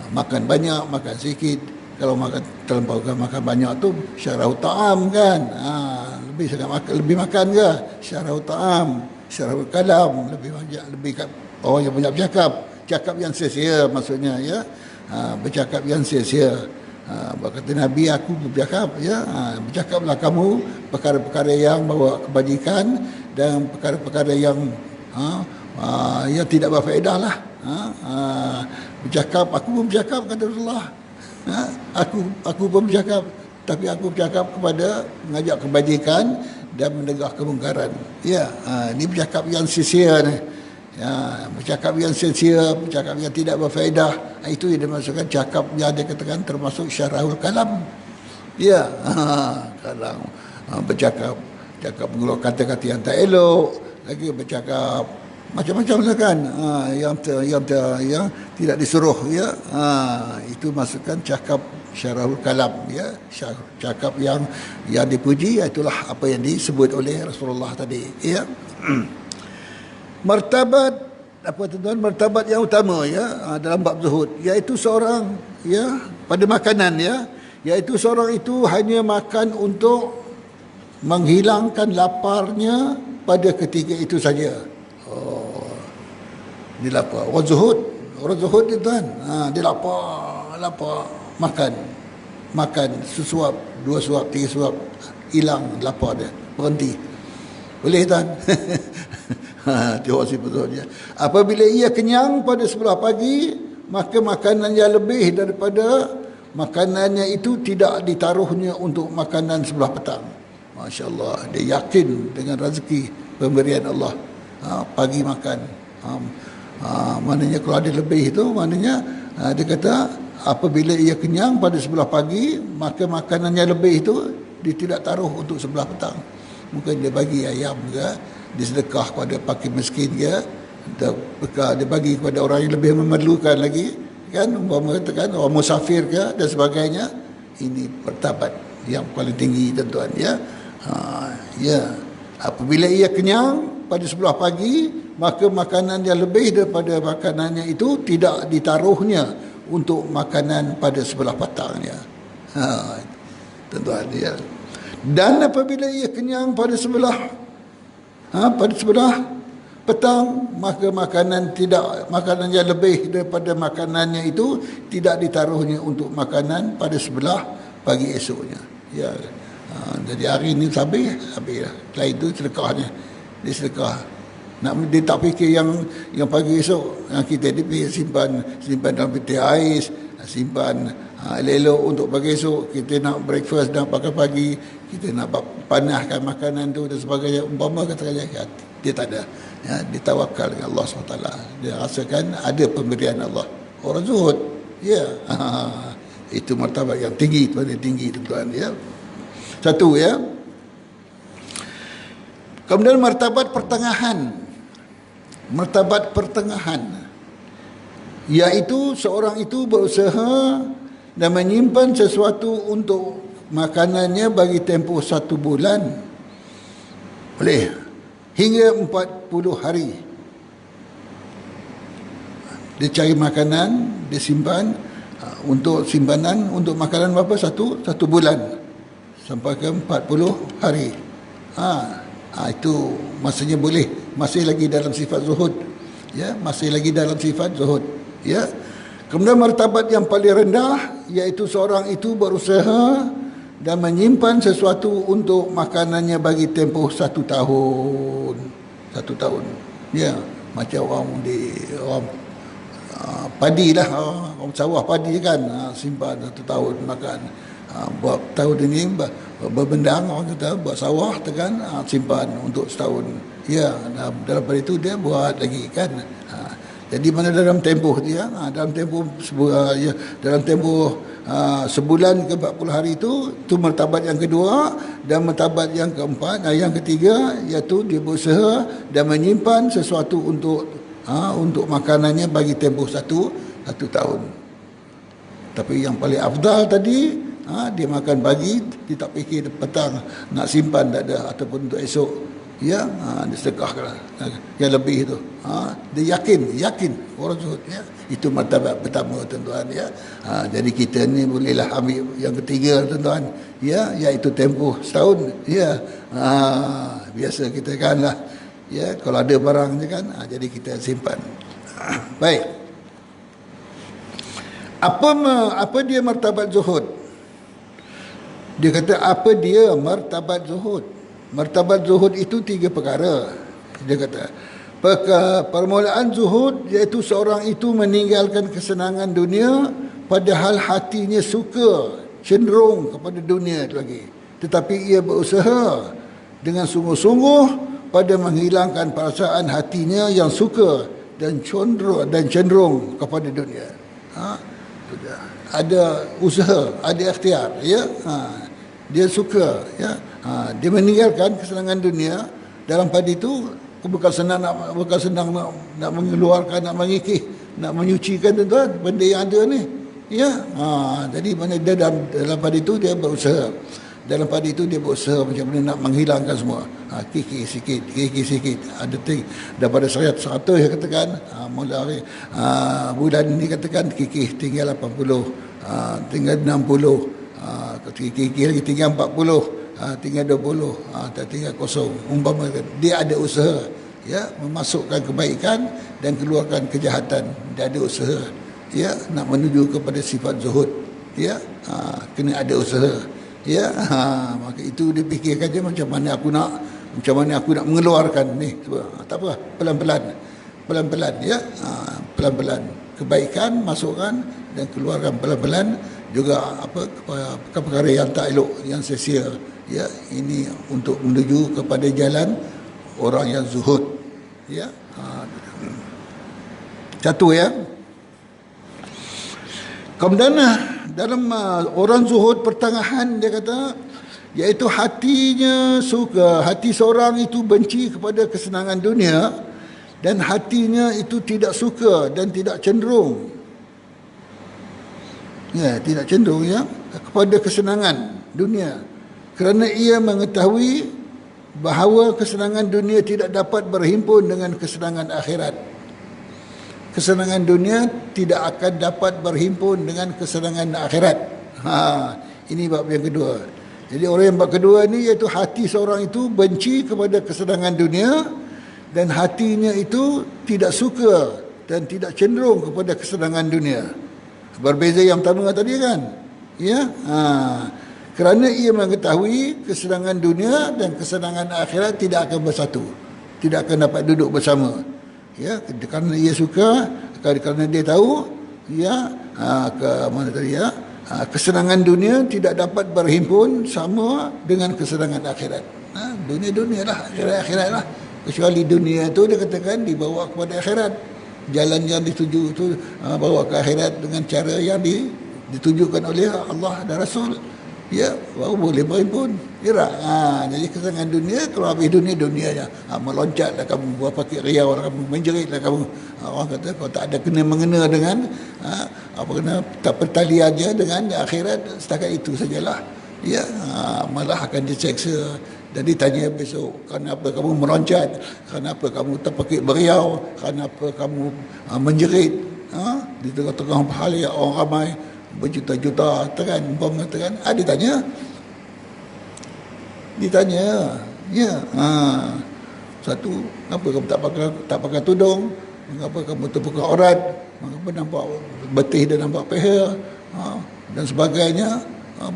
Makan banyak, makan sikit. Kalau makan terlampau makan banyak tu syarah ta'am kan. Lebih sangat makan, lebih makan ke? Syarah ta'am, syarah kalam, lebih orang yang banyak cakap yang sia-sia maksudnya ya. Bercakap yang sia-sia. Berkata Nabi, aku bercakap ya. Bercakaplah kamu perkara-perkara yang bawa kebajikan dan perkara-perkara yang tidak berfaedah lah. Bercakap, aku pun bercakap kata Rasulullah. Aku pun bercakap, tapi aku bercakap kepada mengajak kebajikan dan menegah kemungkaran. Ya, ini bercakap yang sia-sia ni. Ya, bercakap yang sia-sia, bercakap yang tidak berfaedah. Itu yang dimasukkan cakap yang dia katakan termasuk syarahul kalam. Ya, kalam. Bercakap mengeluarkan kata-kata yang tak elok, lagi bercakap macam-macam lah kan, yang tidak disuruh ya. Itu masukkan cakap syarahul kalam ya, cakap yang dipuji, itulah apa yang disebut oleh Rasulullah tadi ya. Martabat apa tuan-tuan, martabat yang utama ya dalam bab zuhud, iaitu seorang ya pada makanan ya, iaitu seorang itu hanya makan untuk menghilangkan laparnya pada ketika itu saja. Dia lapar. Orang zuhud dia tuan. Dia lapar makan sesuap, dua suap, tiga suap, hilang lapar dia, berhenti. Boleh tuan. Tengok si betul dia. Apabila ia kenyang pada sebelah pagi, maka makanannya lebih daripada makanannya itu tidak ditaruhnya untuk makanan sebelah petang. Masya Allah, dia yakin dengan rezeki pemberian Allah. Pagi makan. Maknanya kalau ada lebih itu, maknanya dia kata apabila ia kenyang pada sebelah pagi, maka makanannya lebih itu dia tidak taruh untuk sebelah petang. Mungkin dia bagi ayam ke, dia sedekah kepada fakir miskin ke, dia bagi kepada orang yang lebih memerlukan lagi kan, umpama katakan orang musafir ke dan sebagainya. Ini martabat yang paling tinggi tuan-tuan ya. Ya, apabila ia kenyang pada sebelah pagi, maka makanan yang lebih daripada makanannya itu tidak ditaruhnya untuk makanan pada sebelah petangnya. Tuan-tuan ya. Dan apabila ia kenyang pada sebelah Petang, maka makanan yang lebih daripada makanannya itu tidak ditaruhnya untuk makanan pada sebelah pagi esoknya. Ya. Jadi hari ini habis lah. Setelah itu sedekahnya. Dia sedekah. Dia tak fikir yang pagi esok. Kita simpan dalam peti ais, simpan elok-elok untuk pagi esok. Kita nak breakfast, nak pakai pagi, kita nak panaskan makanan tu dan sebagainya. Umpama katakan dia tak ada. Ya, dia tawakal dengan Allah SWT. Dia rasakan ada pemberian Allah. Orang zuhud. Ya. Itu martabat yang tinggi, paling tinggi tuan ya. Satu ya. Kemudian martabat pertengahan. Martabat pertengahan, iaitu seorang itu berusaha dan menyimpan sesuatu untuk makanannya bagi tempoh 1 bulan. Boleh. Hingga 40 hari. Dia cari makanan, dia simpan untuk simpanan, untuk makanan berapa? Satu bulan. Sampai ke 40 hari. Itu maksudnya boleh. Masih lagi dalam sifat zuhud. Ya, masih lagi dalam sifat zuhud. Ya. Kemudian martabat yang paling rendah, iaitu seorang itu berusaha dan menyimpan sesuatu untuk makanannya bagi tempoh 1 tahun. 1 tahun. Ya, macam orang padi lah, orang sawah padi kan, simpan 1 tahun makan. Buat tahun ini berbendang, orang kata buat sawah tekan, simpan untuk setahun. Ya, daripada itu dia buat lagi kan. Jadi mana dalam tempoh dia, dalam tempoh sebulan ke 40 hari itu martabat yang kedua, dan martabat yang keempat, yang ketiga, iaitu dia berusaha dan menyimpan sesuatu untuk makanannya bagi tempoh satu tahun. Tapi yang paling afdal tadi, dia makan pagi, dia tak fikir petang nak simpan tak ada, ataupun untuk esok. Ya, dia sedekahkan yang lebih itu. Dia yakin orang zuhud ya. Itu martabat pertama tuan-tuan ya. Jadi kita ni bolehlah ambil yang ketiga tuan-tuan ya, iaitu tempoh setahun ya. Biasa kita kan lah ya, kalau ada barang je kan, jadi kita simpan. Baik. Apa dia martabat zuhud? Dia kata apa dia martabat zuhud? Martabat zuhud itu 3 perkara. Dia kata, permulaan zuhud iaitu seorang itu meninggalkan kesenangan dunia padahal hatinya suka, cenderung kepada dunia itu lagi. Tetapi ia berusaha dengan sungguh-sungguh pada menghilangkan perasaan hatinya yang suka dan cenderung kepada dunia. Ada usaha, ada ikhtiar ya. Dia suka ya. Dia meninggalkan kesenangan dunia. Dalam pada itu bukan senang nak mengeluarkan, nak mengikih, nak menyucikan tuan-tuan benda yang ada ni ya. Jadi mana dia dalam pada itu dia berusaha. Dalam pada itu dia berusaha macam mana nak menghilangkan semua. Kikih sikit. Ada daripada 100 saya katakan, mulai bulan ini katakan kikih tinggal 80, tinggal 60, kikih lagi tinggal 40, tinggal 20, tinggal kosong. Umpama dia ada usaha ya, memasukkan kebaikan dan keluarkan kejahatan. Dia ada usaha ya, nak menuju kepada sifat zuhud ya. Kena ada usaha ya. Maka itu dia fikirkan je macam mana aku nak mengeluarkan ni. Tak apa, pelan-pelan ya. Pelan-pelan kebaikan masukkan dan keluarkan pelan-pelan. Juga perkara yang tak elok, yang sia-sia ya. Ini untuk menuju kepada jalan orang yang zuhud ya. Satu ya. Kemudian dalam orang zuhud pertengahan dia kata, iaitu hatinya suka, hati seorang itu benci kepada kesenangan dunia dan hatinya itu tidak suka dan tidak cenderung ya, tidak cenderung ya kepada kesenangan dunia, kerana ia mengetahui bahawa kesenangan dunia tidak dapat berhimpun dengan kesenangan akhirat. Kesenangan dunia tidak akan dapat berhimpun dengan kesenangan akhirat. Ini bab yang kedua. Jadi orang yang bab kedua ni, iaitu hati seorang itu benci kepada kesenangan dunia dan hatinya itu tidak suka dan tidak cenderung kepada kesenangan dunia. Berbeza yang pertama tadi kan, ya, kerana ia mengetahui kesenangan dunia dan kesenangan akhirat tidak akan bersatu, tidak akan dapat duduk bersama, ya, kerana ia suka, kerana dia tahu, ya, ke mana tadi, ya, kesenangan dunia tidak dapat berhimpun sama dengan kesenangan akhirat. Dunia lah, akhirat lah. Kecuali dunia tu dia katakan dibawa kepada akhirat. Jalan yang dituju itu bawa ke akhirat dengan cara yang ditujukan oleh Allah dan Rasul. Ya, baru boleh berhimpun. Kira. Jadi kesenangan dunia, kalau habis dunianya. Meloncatlah kamu, buat pakai riau lah kamu, menjeritlah kamu. Orang kata kalau tak ada kena-mengena dengan kena tak pertalian je dengan akhirat, setakat itu sajalah. Ya, malah akan diseksa. Jadi tanya besok, kenapa kamu meloncat? Kenapa kamu terpekik beriau? Kenapa kamu menjerit? Di tengah-tengah pahala orang ramai berjuta-juta tekan, umpama tekan. Ditanya. Ya. Satu, kenapa kamu tak pakai tudung? Kenapa kamu terbuka aurat? Kenapa nampak betih dan nampak peha? Dan sebagainya.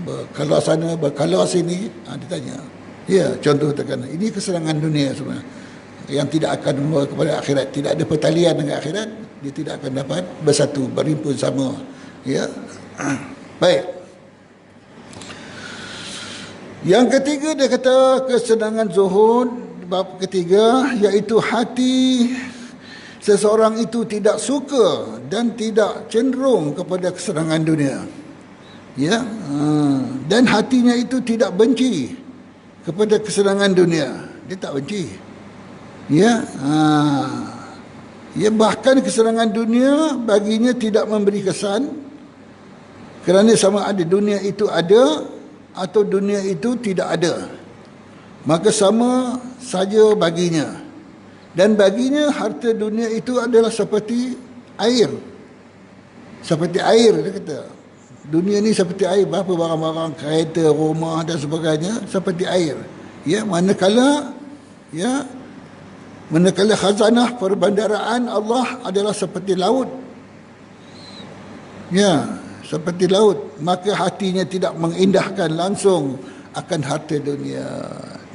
Berkalar sana, berkalar sini. Ditanya. Ya, contoh tekan. Ini kesenangan dunia sebenarnya. Yang tidak akan membawa kepada akhirat. Tidak ada pertalian dengan akhirat. Dia tidak akan dapat bersatu, berhimpun sama. Ya. Baik. Yang ketiga dia kata kesenangan zuhud, bab ketiga, iaitu hati seseorang itu tidak suka dan tidak cenderung kepada kesenangan dunia. Ya. Dan hatinya itu tidak benci kepada kesenangan dunia. Dia tak benci. Ya. Ya, bahkan kesenangan dunia baginya tidak memberi kesan, kerana sama ada dunia itu ada atau dunia itu tidak ada, maka sama saja baginya. Dan baginya harta dunia itu adalah seperti air. Seperti air, dia kata. Dunia ni seperti air, berapa barang-barang, kereta, rumah dan sebagainya, seperti air. Ya, manakala khazanah perbandaraan Allah adalah seperti laut. Ya, seperti laut, maka hatinya tidak mengindahkan langsung akan harta dunia.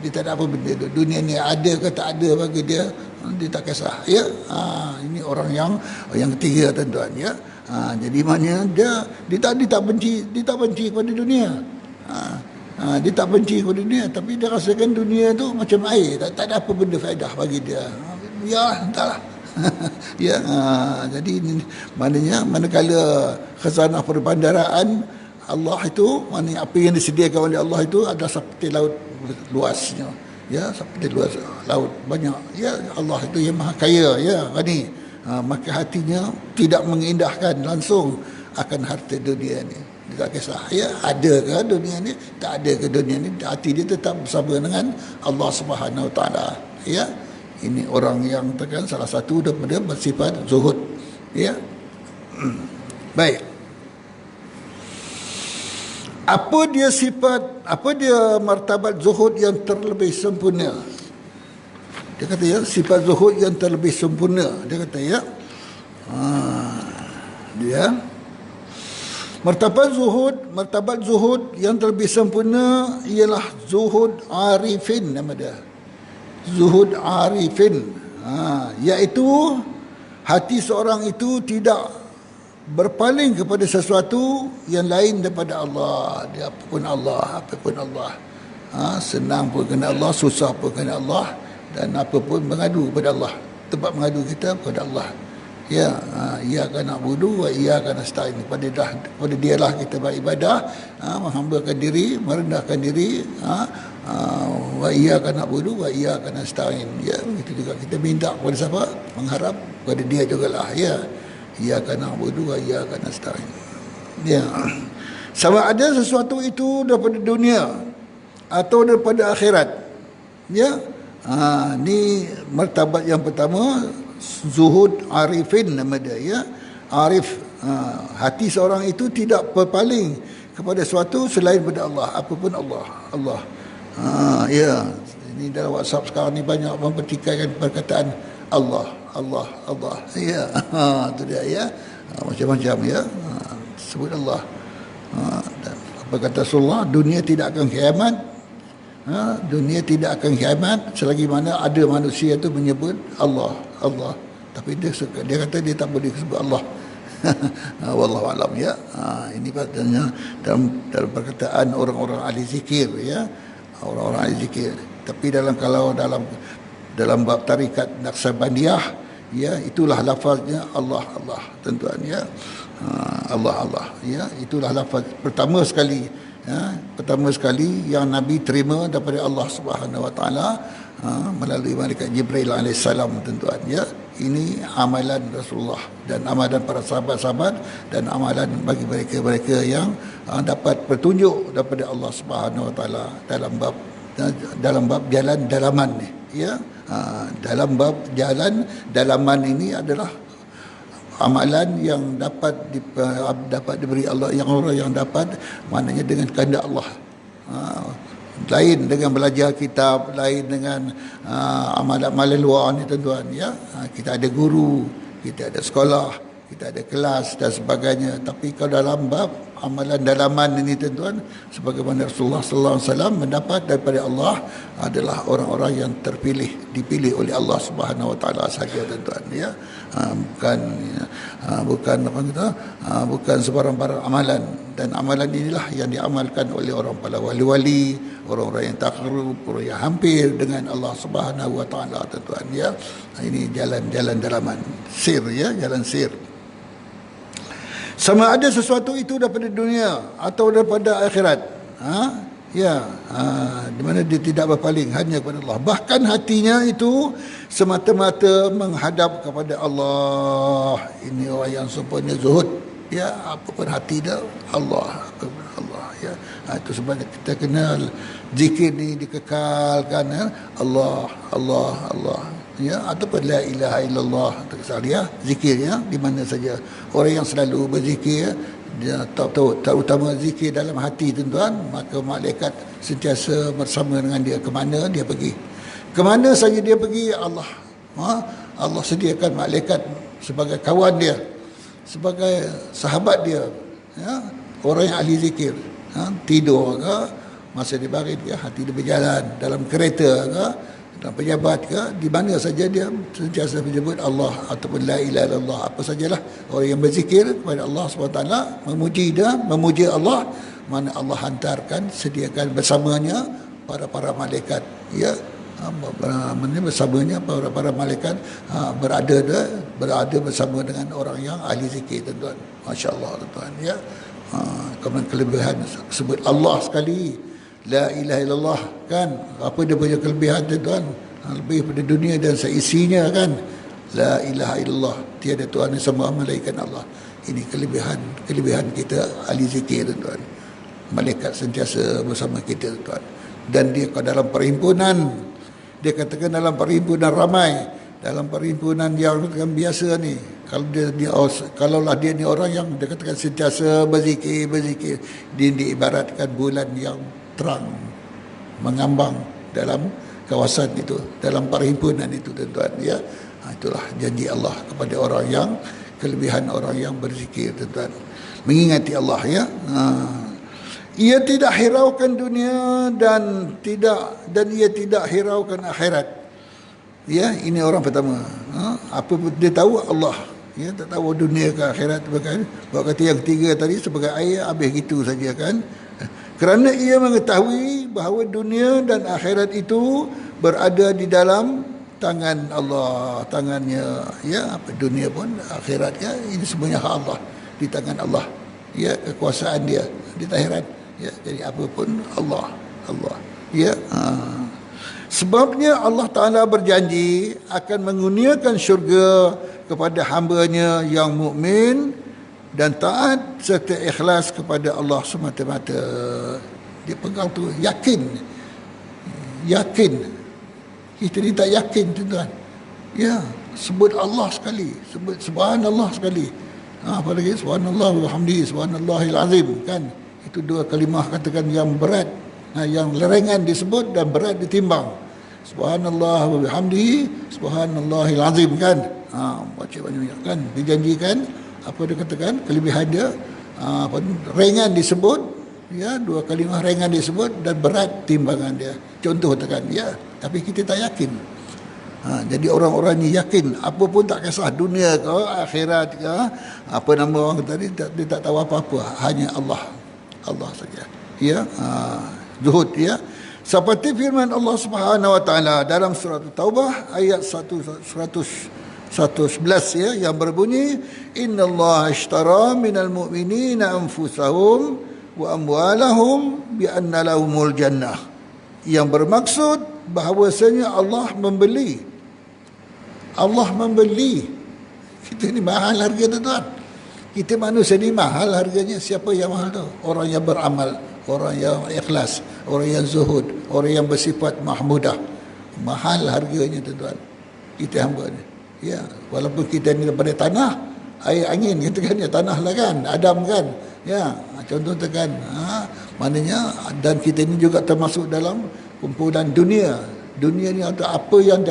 Dia tak ada apa benda tu. Dunia ni ada ke tak ada bagi dia, dia tak kisah. Ya, ini orang yang ketiga, tuan-tuan. Ya. Jadi maknanya dia tak benci kepada dunia. Dia tak benci kepada dunia, tapi dia rasakan dunia tu macam air, tak ada apa benda faedah bagi dia. Ya, entahlah. Ya, jadi maknanya manakala khazanah perbandaraan Allah itu, maknanya apa yang disediakan oleh Allah itu adalah seperti laut luasnya. Ya, seperti luas laut banyak. Ya, Allah itu yang maha kaya, ya, ghani. Maka hatinya tidak mengindahkan langsung akan harta dunia ni. Dia tak kisah, ya, ada ke dunia ni, tak ada ke dunia ni, hati dia tetap bersama dengan Allah Subhanahu Wa Taala. Ya, ini orang yang tekan salah satu daripada bersifat zuhud. Ya. Baik. Apa dia martabat zuhud yang terlebih sempurna? Dia kata, ya, sifat zuhud yang terlebih sempurna. Dia kata, ya, dia martabat zuhud yang terlebih sempurna ialah zuhud arifin, nama dia. Zuhud arifin, iaitu hati seorang itu tidak berpaling kepada sesuatu yang lain daripada Allah. Dia apapun Allah. Senang pun kena Allah, susah pun kena Allah, dan apa pun mengadu kepada Allah. Tempat mengadu kita kepada Allah. Ya, iyyaka na'budu wa iyyaka nasta'in. Kepada dialah kita beribadah, menghambakan diri, merendahkan diri, wa iyyaka na'budu wa iyyaka nasta'in. Ya, begitu juga kita minta kepada siapa? Mengharap kepada dia jugalah. Ya, iyyaka na'budu wa iyyaka nasta'in. Ya. Sama ada sesuatu itu daripada dunia atau daripada akhirat. Ya. Ni martabat yang pertama, zuhud arifin nama dia, ya. Arif, hati seorang itu tidak berpaling kepada sesuatu selain daripada Allah, apapun Allah. Ya. Ini dalam WhatsApp sekarang ni banyak mempertikaikan perkataan Allah, Allah, Allah. Ya, itu dia ya. Macam-macam ya. Sebut Allah. Dan apa kata Rasulullah? Dunia tidak akan kiamat. Dunia tidak akan kiamat selagi mana ada manusia tu menyebut Allah, Allah. Tapi dia kata dia tak boleh sebut Allah. Wallahu alam ya. Ini patutnya dalam perkataan orang-orang ahli zikir ya. Orang-orang ahli zikir. Tapi kalau dalam bab tarikat Naqsabandiyah ya, itulah lafaznya Allah, Allah tuan-tuan ya. Allah, Allah ya, itulah lafaz pertama sekali ya, pertama sekali yang Nabi terima daripada Allah Subhanahu Wa Taala melalui malaikat Jibril alaihissalam tuan-tuan ya. Ini amalan Rasulullah dan amalan para sahabat-sahabat dan amalan bagi mereka-mereka yang dapat petunjuk daripada Allah Subhanahu Wa Taala dalam bab jalan dalaman ni ya. Dalam bab jalan dalaman ini adalah amalan yang dapat diberi Allah, yang orang yang dapat maknanya dengan kehendak Allah. Lain dengan belajar kitab, lain dengan amalan-amalan luar ni tuan-tuan ya. Kita ada guru, kita ada sekolah, kita ada kelas dan sebagainya. Tapi kalau dalam bab amalan dalaman ini tuan-tuan, sebagaimana Rasulullah sallallahu alaihi wasallam mendapat daripada Allah adalah orang-orang yang terpilih, dipilih oleh Allah Subhanahu Wa Taala saja tuan-tuan ya. Bukan apa kita, bukan sebarang-barang amalan. Dan amalan inilah yang diamalkan oleh orang para wali-wali, orang-orang yang takarrub, orang yang hampir dengan Allah Subhanahu Wa Taala tuan-tuan ya. Ini jalan-jalan dalaman, sir ya, jalan sir. Sama ada sesuatu itu daripada dunia atau daripada akhirat. Di mana dia tidak berpaling hanya kepada Allah. Bahkan hatinya itu semata-mata menghadap kepada Allah. Ini orang yang sempurna zuhud. Ya, apa pun hati dia Allah, Allah ya. Itu sebab kita kenal zikir ni dikekalkan ya. Allah, Allah, Allah. Ya, ataupun la ilaha illallah ya, zikir ya, di mana saja. Orang yang selalu berzikir, dia tahu terutama zikir dalam hati tuan-tuan, maka malaikat sentiasa bersama dengan dia. Ke mana dia pergi, ke mana saja dia pergi, Allah Allah sediakan malaikat sebagai kawan dia, sebagai sahabat dia ya. Orang yang ahli zikir tidur ke, masa dia baring ke, hati dia berjalan, dalam kereta ke, dalam pejabat ke, di mana saja dia sentiasa menyebut Allah ataupun la ilaha illallah. Apa sajalah orang yang berzikir kepada Allah SWT, memuji dia, memuji Allah, mana Allah hantarkan, sediakan bersamanya para malaikat ya. Bersamanya para malaikat berada bersama dengan orang yang ahli zikir tuan-tuan. Masya-Allah tuan-tuan ya. Kemudian kelebihan sebut Allah sekali, la ilaha illallah kan, apa dia punya kelebihan tuan-tuan? Lebih pada dunia dan seisinya kan. La ilaha illallah, tiada Tuhan yang sama malaikat Allah. Ini kelebihan kita ahli zikir tuan-tuan. Malaikat sentiasa bersama kita tuan-tuan. Dan dia dalam perhimpunan, dia katakan dalam perhimpunan ramai, dalam perhimpunan yang biasa ni, kalaulah dia ni orang yang dia katakan sentiasa berzikir, dia diibaratkan bulan yang terang mengambang dalam kawasan itu, dalam perhimpunan itu tuan-tuan ya. Itulah janji Allah kepada orang yang, kelebihan orang yang berzikir tuan-tuan, mengingati Allah ya. Ia tidak hiraukan dunia dan ia tidak hiraukan akhirat. Ya, ini orang pertama. Apa dia tahu Allah, ya, tak tahu dunia ke akhirat bahkan. Buat kata yang ketiga tadi sebagai air habis gitu saja kan. Kerana ia mengetahui bahawa dunia dan akhirat itu berada di dalam tangan Allah, tangannya ya. Apa dunia pun akhiratnya ini semuanya hak Allah, di tangan Allah. Ya, kekuasaan dia di akhirat. Ya, jadi apa pun Allah ya. Sebabnya Allah Ta'ala berjanji akan mengurniakan syurga kepada hamba-Nya yang mukmin dan taat serta ikhlas kepada Allah semata-mata. Dia pegang tu, yakin. Kita ni tak yakin tuan-tuan ya. Sebut Allah sekali, sebut subhanallah sekali, apa lagi, subhanallah walhamdulillah, subhanallahil azim kan. Itu dua kalimah katakan yang berat, yang ringan disebut dan berat ditimbang. Subhanallah wa bihamdihi subhanallahil azim kan. Baca banyak kan. Dijanjikan apa dia katakan kelebihan dia, ringan disebut, ya, 2 kalimah ringan disebut dan berat timbangan dia. Contoh tekan ya, tapi kita tak yakin. Jadi orang-orang ni yakin apa pun tak kisah dunia ke akhirat ke apa nama orang tadi, dia tak tahu apa-apa, hanya Allah saja. Ya, zuhud ya. Seperti firman Allah Subhanahu wa taala dalam surah Taubah ayat 111 ya, yang berbunyi innallaha ashtara minal mu'minina anfusahum wa amwalahum bi anna lahumul jannah, yang bermaksud bahawasanya Allah membeli kita ni mahal harga tuan. Kita manusia ni mahal harganya. Siapa yang mahal tu? Orang yang beramal, orang yang ikhlas, orang yang zuhud, orang yang bersifat mahmudah. Mahal harganya tuan. Kita hamba ni. Ya, walaupun kita ni daripada tanah, air angin kita kan ya, tanah lah kan, Adam kan. Ya, contoh tekan. Maknanya dan kita ni juga termasuk dalam kumpulan dunia. Dunia ni ada apa yang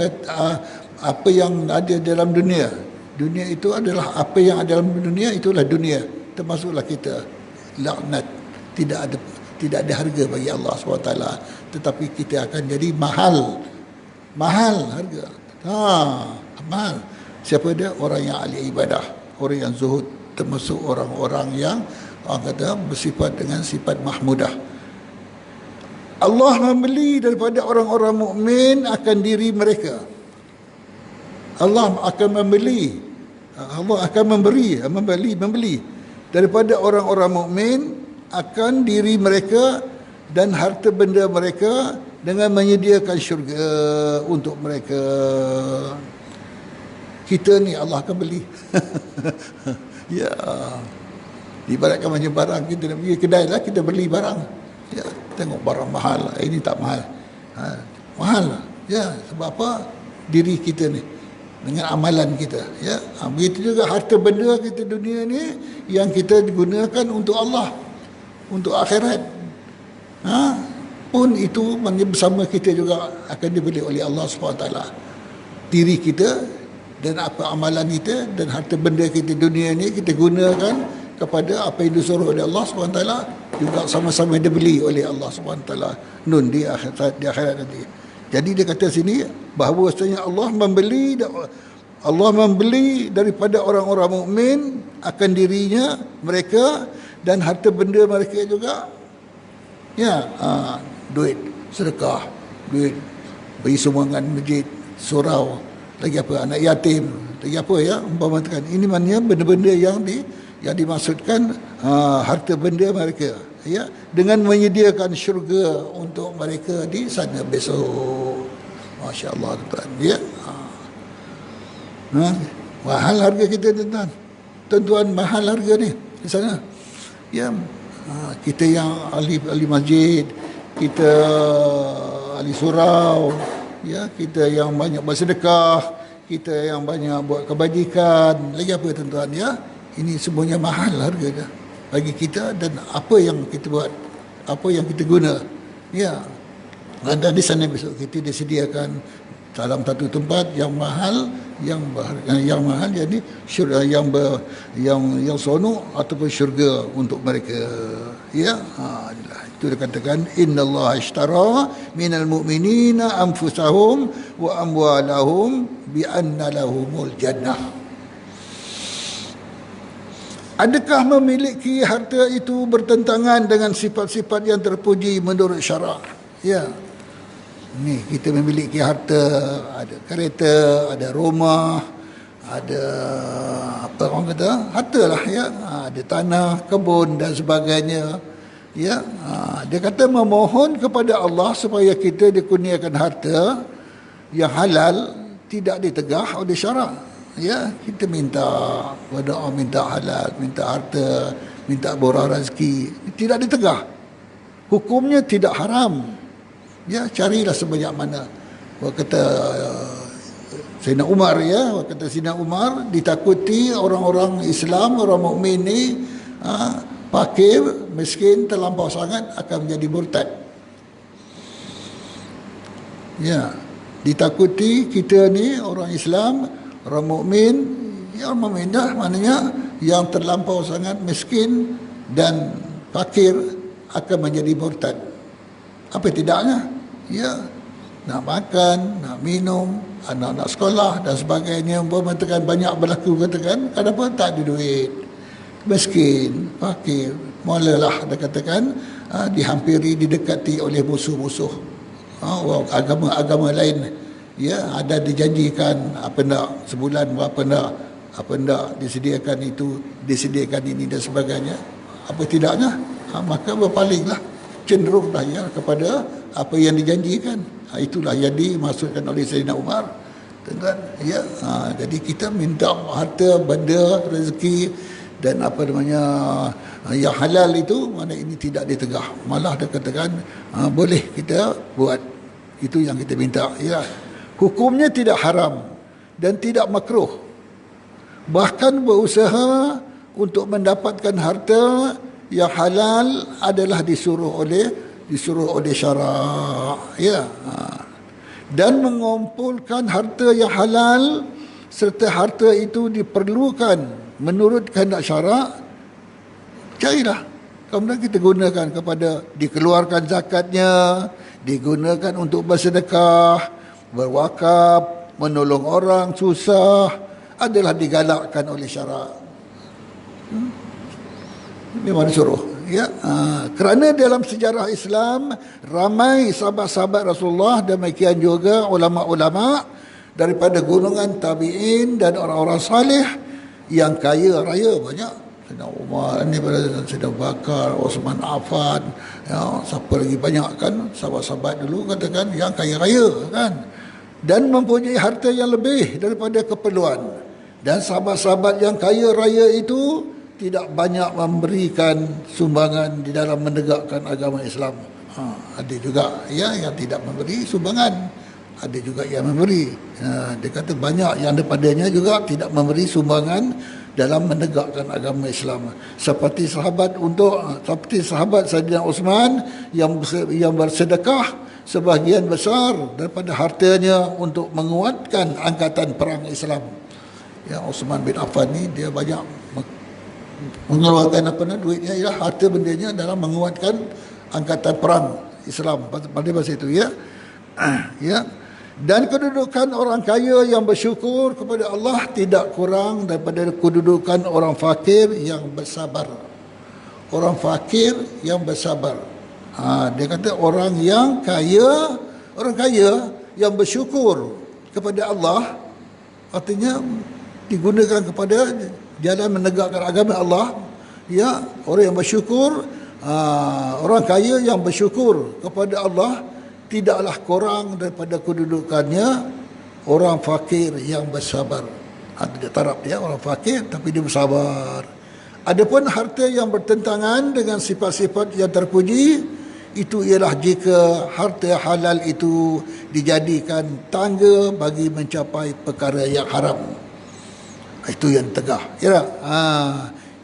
ada dalam dunia. Dunia itu adalah apa yang ada dalam dunia, itulah dunia. Termasuklah kita. Laknat. Tidak ada harga bagi Allah SWT. Tetapi kita akan jadi mahal harga. Mahal. Siapa dia? Orang yang ahli ibadah, orang yang zuhud, termasuk orang-orang yang orang kata bersifat dengan sifat mahmudah. Allah membeli daripada orang-orang mukmin akan diri mereka. Allah akan membeli, Allah akan membeli daripada orang-orang mukmin akan diri mereka dan harta benda mereka dengan menyediakan syurga untuk mereka. Kita ni Allah akan beli. Ya, ibaratkan macam barang, kita nak pergi kedai lah, kita beli barang. Ya, tengok barang mahal, ini tak mahal. Mahal lah. Ya, sebab apa? Diri kita ni dengan amalan kita. Ya, begitu juga harta benda kita dunia ni yang kita gunakan untuk Allah, untuk akhirat. Pun itu bersama kita juga akan dibeli oleh Allah SWT. Diri kita dan apa amalan kita dan harta benda kita dunia ni kita gunakan kepada apa yang disuruh oleh Allah SWT, juga sama-sama dibeli oleh Allah SWT nun di akhirat nanti. Jadi dia kata sini bahawasanya Allah membeli daripada orang-orang mukmin akan dirinya mereka dan harta benda mereka juga. Ya, duit sedekah, duit bagi sumbangan masjid, surau, lagi apa, anak yatim, lagi apa ya, umpamakan ini maknanya benda-benda yang dimaksudkan harta benda mereka, ya, dengan menyediakan syurga untuk mereka di sana besok. Masya-Allah tuan, ya. Mahal harga kita tuan, mahal harga ni di sana. Ya, kita yang ahli masjid, kita ahli surau, ya, kita yang banyak bersedekah, kita yang banyak buat kebajikan, lagi apa tuan-tuan, ya. Ini semuanya mahal harganya bagi kita dan apa yang kita buat, apa yang kita guna. Ya. Dan di sana besok kita disediakan dalam satu tempat yang mahal, yang mahal, jadi syurga yang sonok ataupun syurga untuk mereka. Ya, itu dikatakan innallaha ashtara minal mu'minina anfusahum wa amwalahum bi anna lahumul jannah. Adakah memiliki harta itu bertentangan dengan sifat-sifat yang terpuji menurut syarak? Ya. Ni kita memiliki harta, ada kereta, ada rumah, ada apa orang kata, harta lah, ya. Ada tanah, kebun dan sebagainya. Ya, dia kata memohon kepada Allah supaya kita dikurniakan harta yang halal, tidak ditegah oleh syarak. Ya, kita minta berdoa, minta halal, minta harta, minta borah rezeki, tidak ditegah. Hukumnya tidak haram. Ya, carilah sebanyak mana. Kata Sayyidina Umar, ya, kata Sayyidina Umar, ditakuti orang-orang Islam, orang mukmin ni fakir, miskin, terlampau sangat akan menjadi murtad. Ya, Ditakuti kita ni orang Islam, orang mukmin, yang mukmin dah maknanya yang terlampau sangat miskin dan fakir akan menjadi murtad. Apa tidaknya? Ya, nak makan, nak minum, anak-anak sekolah dan sebagainya, mengatakan banyak berlaku, katakan kenapa tak ada duit, miskin, fakir, mulalah dia katakan dihampiri, didekati oleh musuh-musuh agama-agama lain. Ya, ada dijanjikan apa nak sebulan berapa nak, apa nak disediakan itu, disediakan ini dan sebagainya. Apa tidaknya, maka berpalinglah, cenderunglah ya kepada apa yang dijanjikan. Itulah yang dimaksudkan oleh Sayyidina Umar. Kan? Ya, jadi kita minta harta, benda, rezeki dan apa namanya yang halal itu, mana ini tidak ditegah. Malah dia katakan boleh kita buat. Itu yang kita minta. Ya, hukumnya tidak haram dan tidak makruh. Bahkan berusaha untuk mendapatkan harta yang halal adalah disuruh oleh syarak. Ya. Dan mengumpulkan harta yang halal serta harta itu diperlukan menurut kehendak syarak, carilah. Kemudian kita gunakan kepada dikeluarkan zakatnya, digunakan untuk bersedekah, berwakaf, menolong orang susah, adalah digalakkan oleh syarak. Memang disuruh. Ya, kerana dalam sejarah Islam ramai sahabat-sahabat Rasulullah, demikian juga ulama-ulama daripada golongan tabi'in dan orang-orang salih yang kaya raya banyak. Sayyidina Umar ni, Sayyidina Bakar, Osman Affan, ya, siapa lagi banyak kan sahabat-sahabat dulu katakan yang kaya raya kan, dan mempunyai harta yang lebih daripada keperluan. Dan sahabat-sahabat yang kaya raya itu tidak banyak memberikan sumbangan di dalam menegakkan agama Islam. Ada juga ya yang tidak memberi sumbangan, ada juga yang memberi. Dia kata banyak yang daripadanya juga tidak memberi sumbangan dalam menegakkan agama Islam. Seperti sahabat Sayyidina Uthman yang bersedekah sebahagian besar daripada hartanya untuk menguatkan angkatan perang Islam. Ya, Uthman bin Affan ni dia banyak mengeluarkan duitnya, ya, harta bendanya dalam menguatkan angkatan perang Islam pada masa itu. Ya. Ya. Dan kedudukan orang kaya yang bersyukur kepada Allah tidak kurang daripada kedudukan orang fakir yang bersabar. Orang fakir yang bersabar. Dia kata orang kaya yang bersyukur kepada Allah, artinya digunakan kepada jalan menegakkan agama Allah. Ya, orang yang bersyukur, orang kaya yang bersyukur kepada Allah tidaklah kurang daripada kedudukannya orang fakir yang bersabar. Dia taraf dia orang fakir tapi dia bersabar. Adapun harta yang bertentangan dengan sifat-sifat yang terpuji, itu ialah jika harta halal itu dijadikan tangga bagi mencapai perkara yang haram. Itu yang tegah. Ya,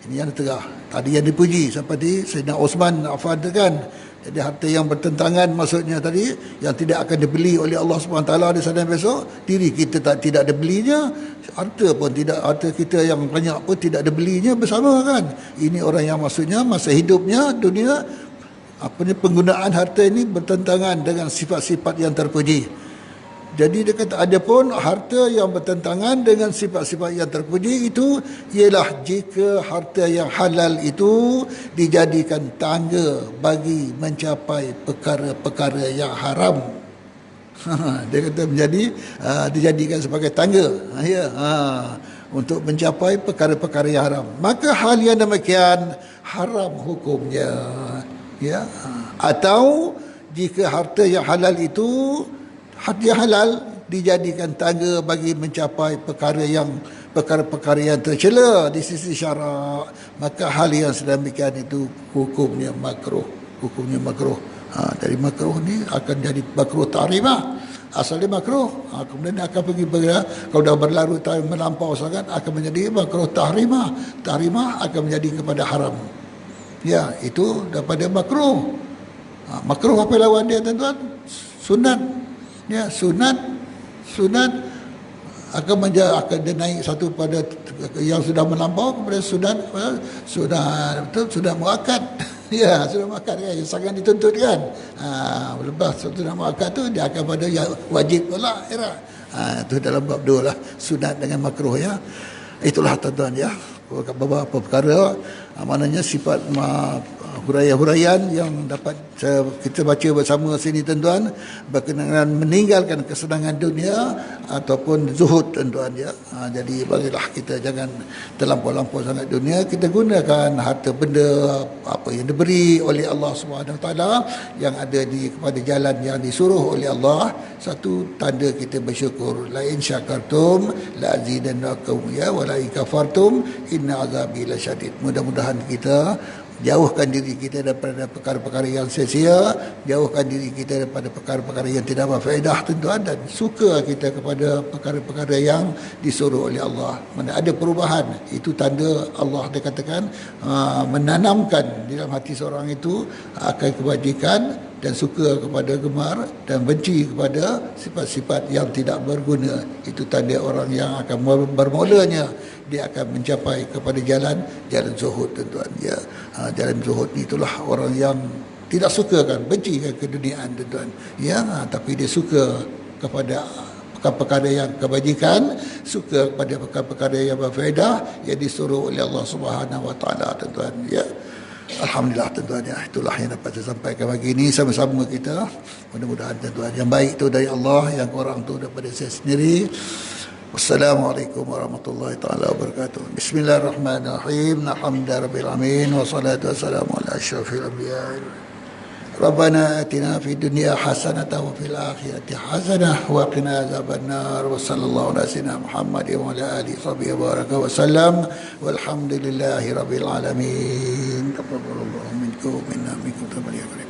ini yang tegah. Tadi yang dipuji seperti Sayyidina Uthman Affan kan. Jadi harta yang bertentangan maksudnya tadi yang tidak akan dibeli oleh Allah SWT di sana besok, diri kita tidak ada belinya, harta kita yang banyak pun tidak ada belinya bersama kan. Ini orang yang maksudnya masa hidupnya dunia penggunaan harta ini bertentangan dengan sifat-sifat yang terpuji. Jadi dia kata adapun harta yang bertentangan dengan sifat-sifat yang terpuji itu ialah jika harta yang halal itu dijadikan tangga bagi mencapai perkara-perkara yang haram. Dia kata dijadikan sebagai tangga untuk mencapai perkara-perkara yang haram. Maka hal yang demikian haram hukumnya. Ya, atau jika harta yang halal itu halal dijadikan tangga bagi mencapai perkara-perkara yang tercela di sisi syarak, maka hal yang sedemikian itu hukumnya makruh. Dari makruh ni akan jadi makruh tahrimah. Asalnya makruh, kemudian akan pergi kalau dah berlarut melampau sangat akan menjadi makruh tahrimah. Tahrimah akan menjadi kepada haram. Ya, itu daripada makruh. Makruh apa lawan dia tuan-tuan? Sunat. Ya, sunat Sunat akan dia naik satu pada yang sudah melampau kepada sudah muakkad. Ya, sudah muakkad kan, sangat dituntut kan. Lepas sudah muakkad tu dia akan pada yang wajib pula itu dalam bab 2 lah, sunat dengan makruh ya. Itulah tuan-tuan ya, beberapa perkara maknanya sifat huraian-huraian yang dapat kita baca bersama sini tuan-tuan, berkenaan meninggalkan kesenangan dunia ataupun zuhud tuan-tuan ya. Jadi bagilah kita jangan terlampau-lampau sangat dunia, kita gunakan harta benda apa yang diberi oleh Allah Subhanahu Wa Taala yang ada kepada jalan yang disuruh oleh Allah. Satu tanda kita bersyukur, la in syakartum la azidannakum ya wa la in kafartum inna azabi lasyadid. Mudah-mudahan kita jauhkan diri kita daripada perkara-perkara yang sia-sia, jauhkan diri kita daripada perkara-perkara yang tidak berfaedah tuan-tuan, dan suka kita kepada perkara-perkara yang disuruh oleh Allah. Mana ada perubahan, itu tanda Allah dia katakan menanamkan di dalam hati seorang itu akan kebajikan, dan suka kepada gemar dan benci kepada sifat-sifat yang tidak berguna. Itu tanda orang yang akan bermulanya dia akan mencapai kepada jalan zuhud tuan-tuan ya. Jalan zuhud ni itulah orang yang tidak suka kan, benci kan keduniaan tuan-tuan ya, tapi dia suka kepada perkara-perkara yang kebajikan, suka kepada perkara-perkara yang berfaedah yang disuruh oleh Allah Subhanahu Wa Taala tuan-tuan ya. Alhamdulillah tuan-tuan ya, itulah yang dapat saya sampaikan pagi ini sama-sama kita. Mudah-mudahan tuan-tuan yang baik tu dari Allah, yang kurang tu daripada saya sendiri. Wassalamualaikum warahmatullahi taala wabarakatuh. Bismillahirrahmanirrahim. Alhamdulillahirabbil alamin wassalatu wassalamu ala asyrafil anbiya. Rabbana atina fid dunya hasanatan wa fil akhirati hasanah wa qina azabannar. Wa sallallahu ala sayyidina Muhammadin wa ala alihi sahbihi baraka wa sallam. Walhamdulillahi rabbil alamin. Taqabbalallahu minkum minna minkum tabaraka.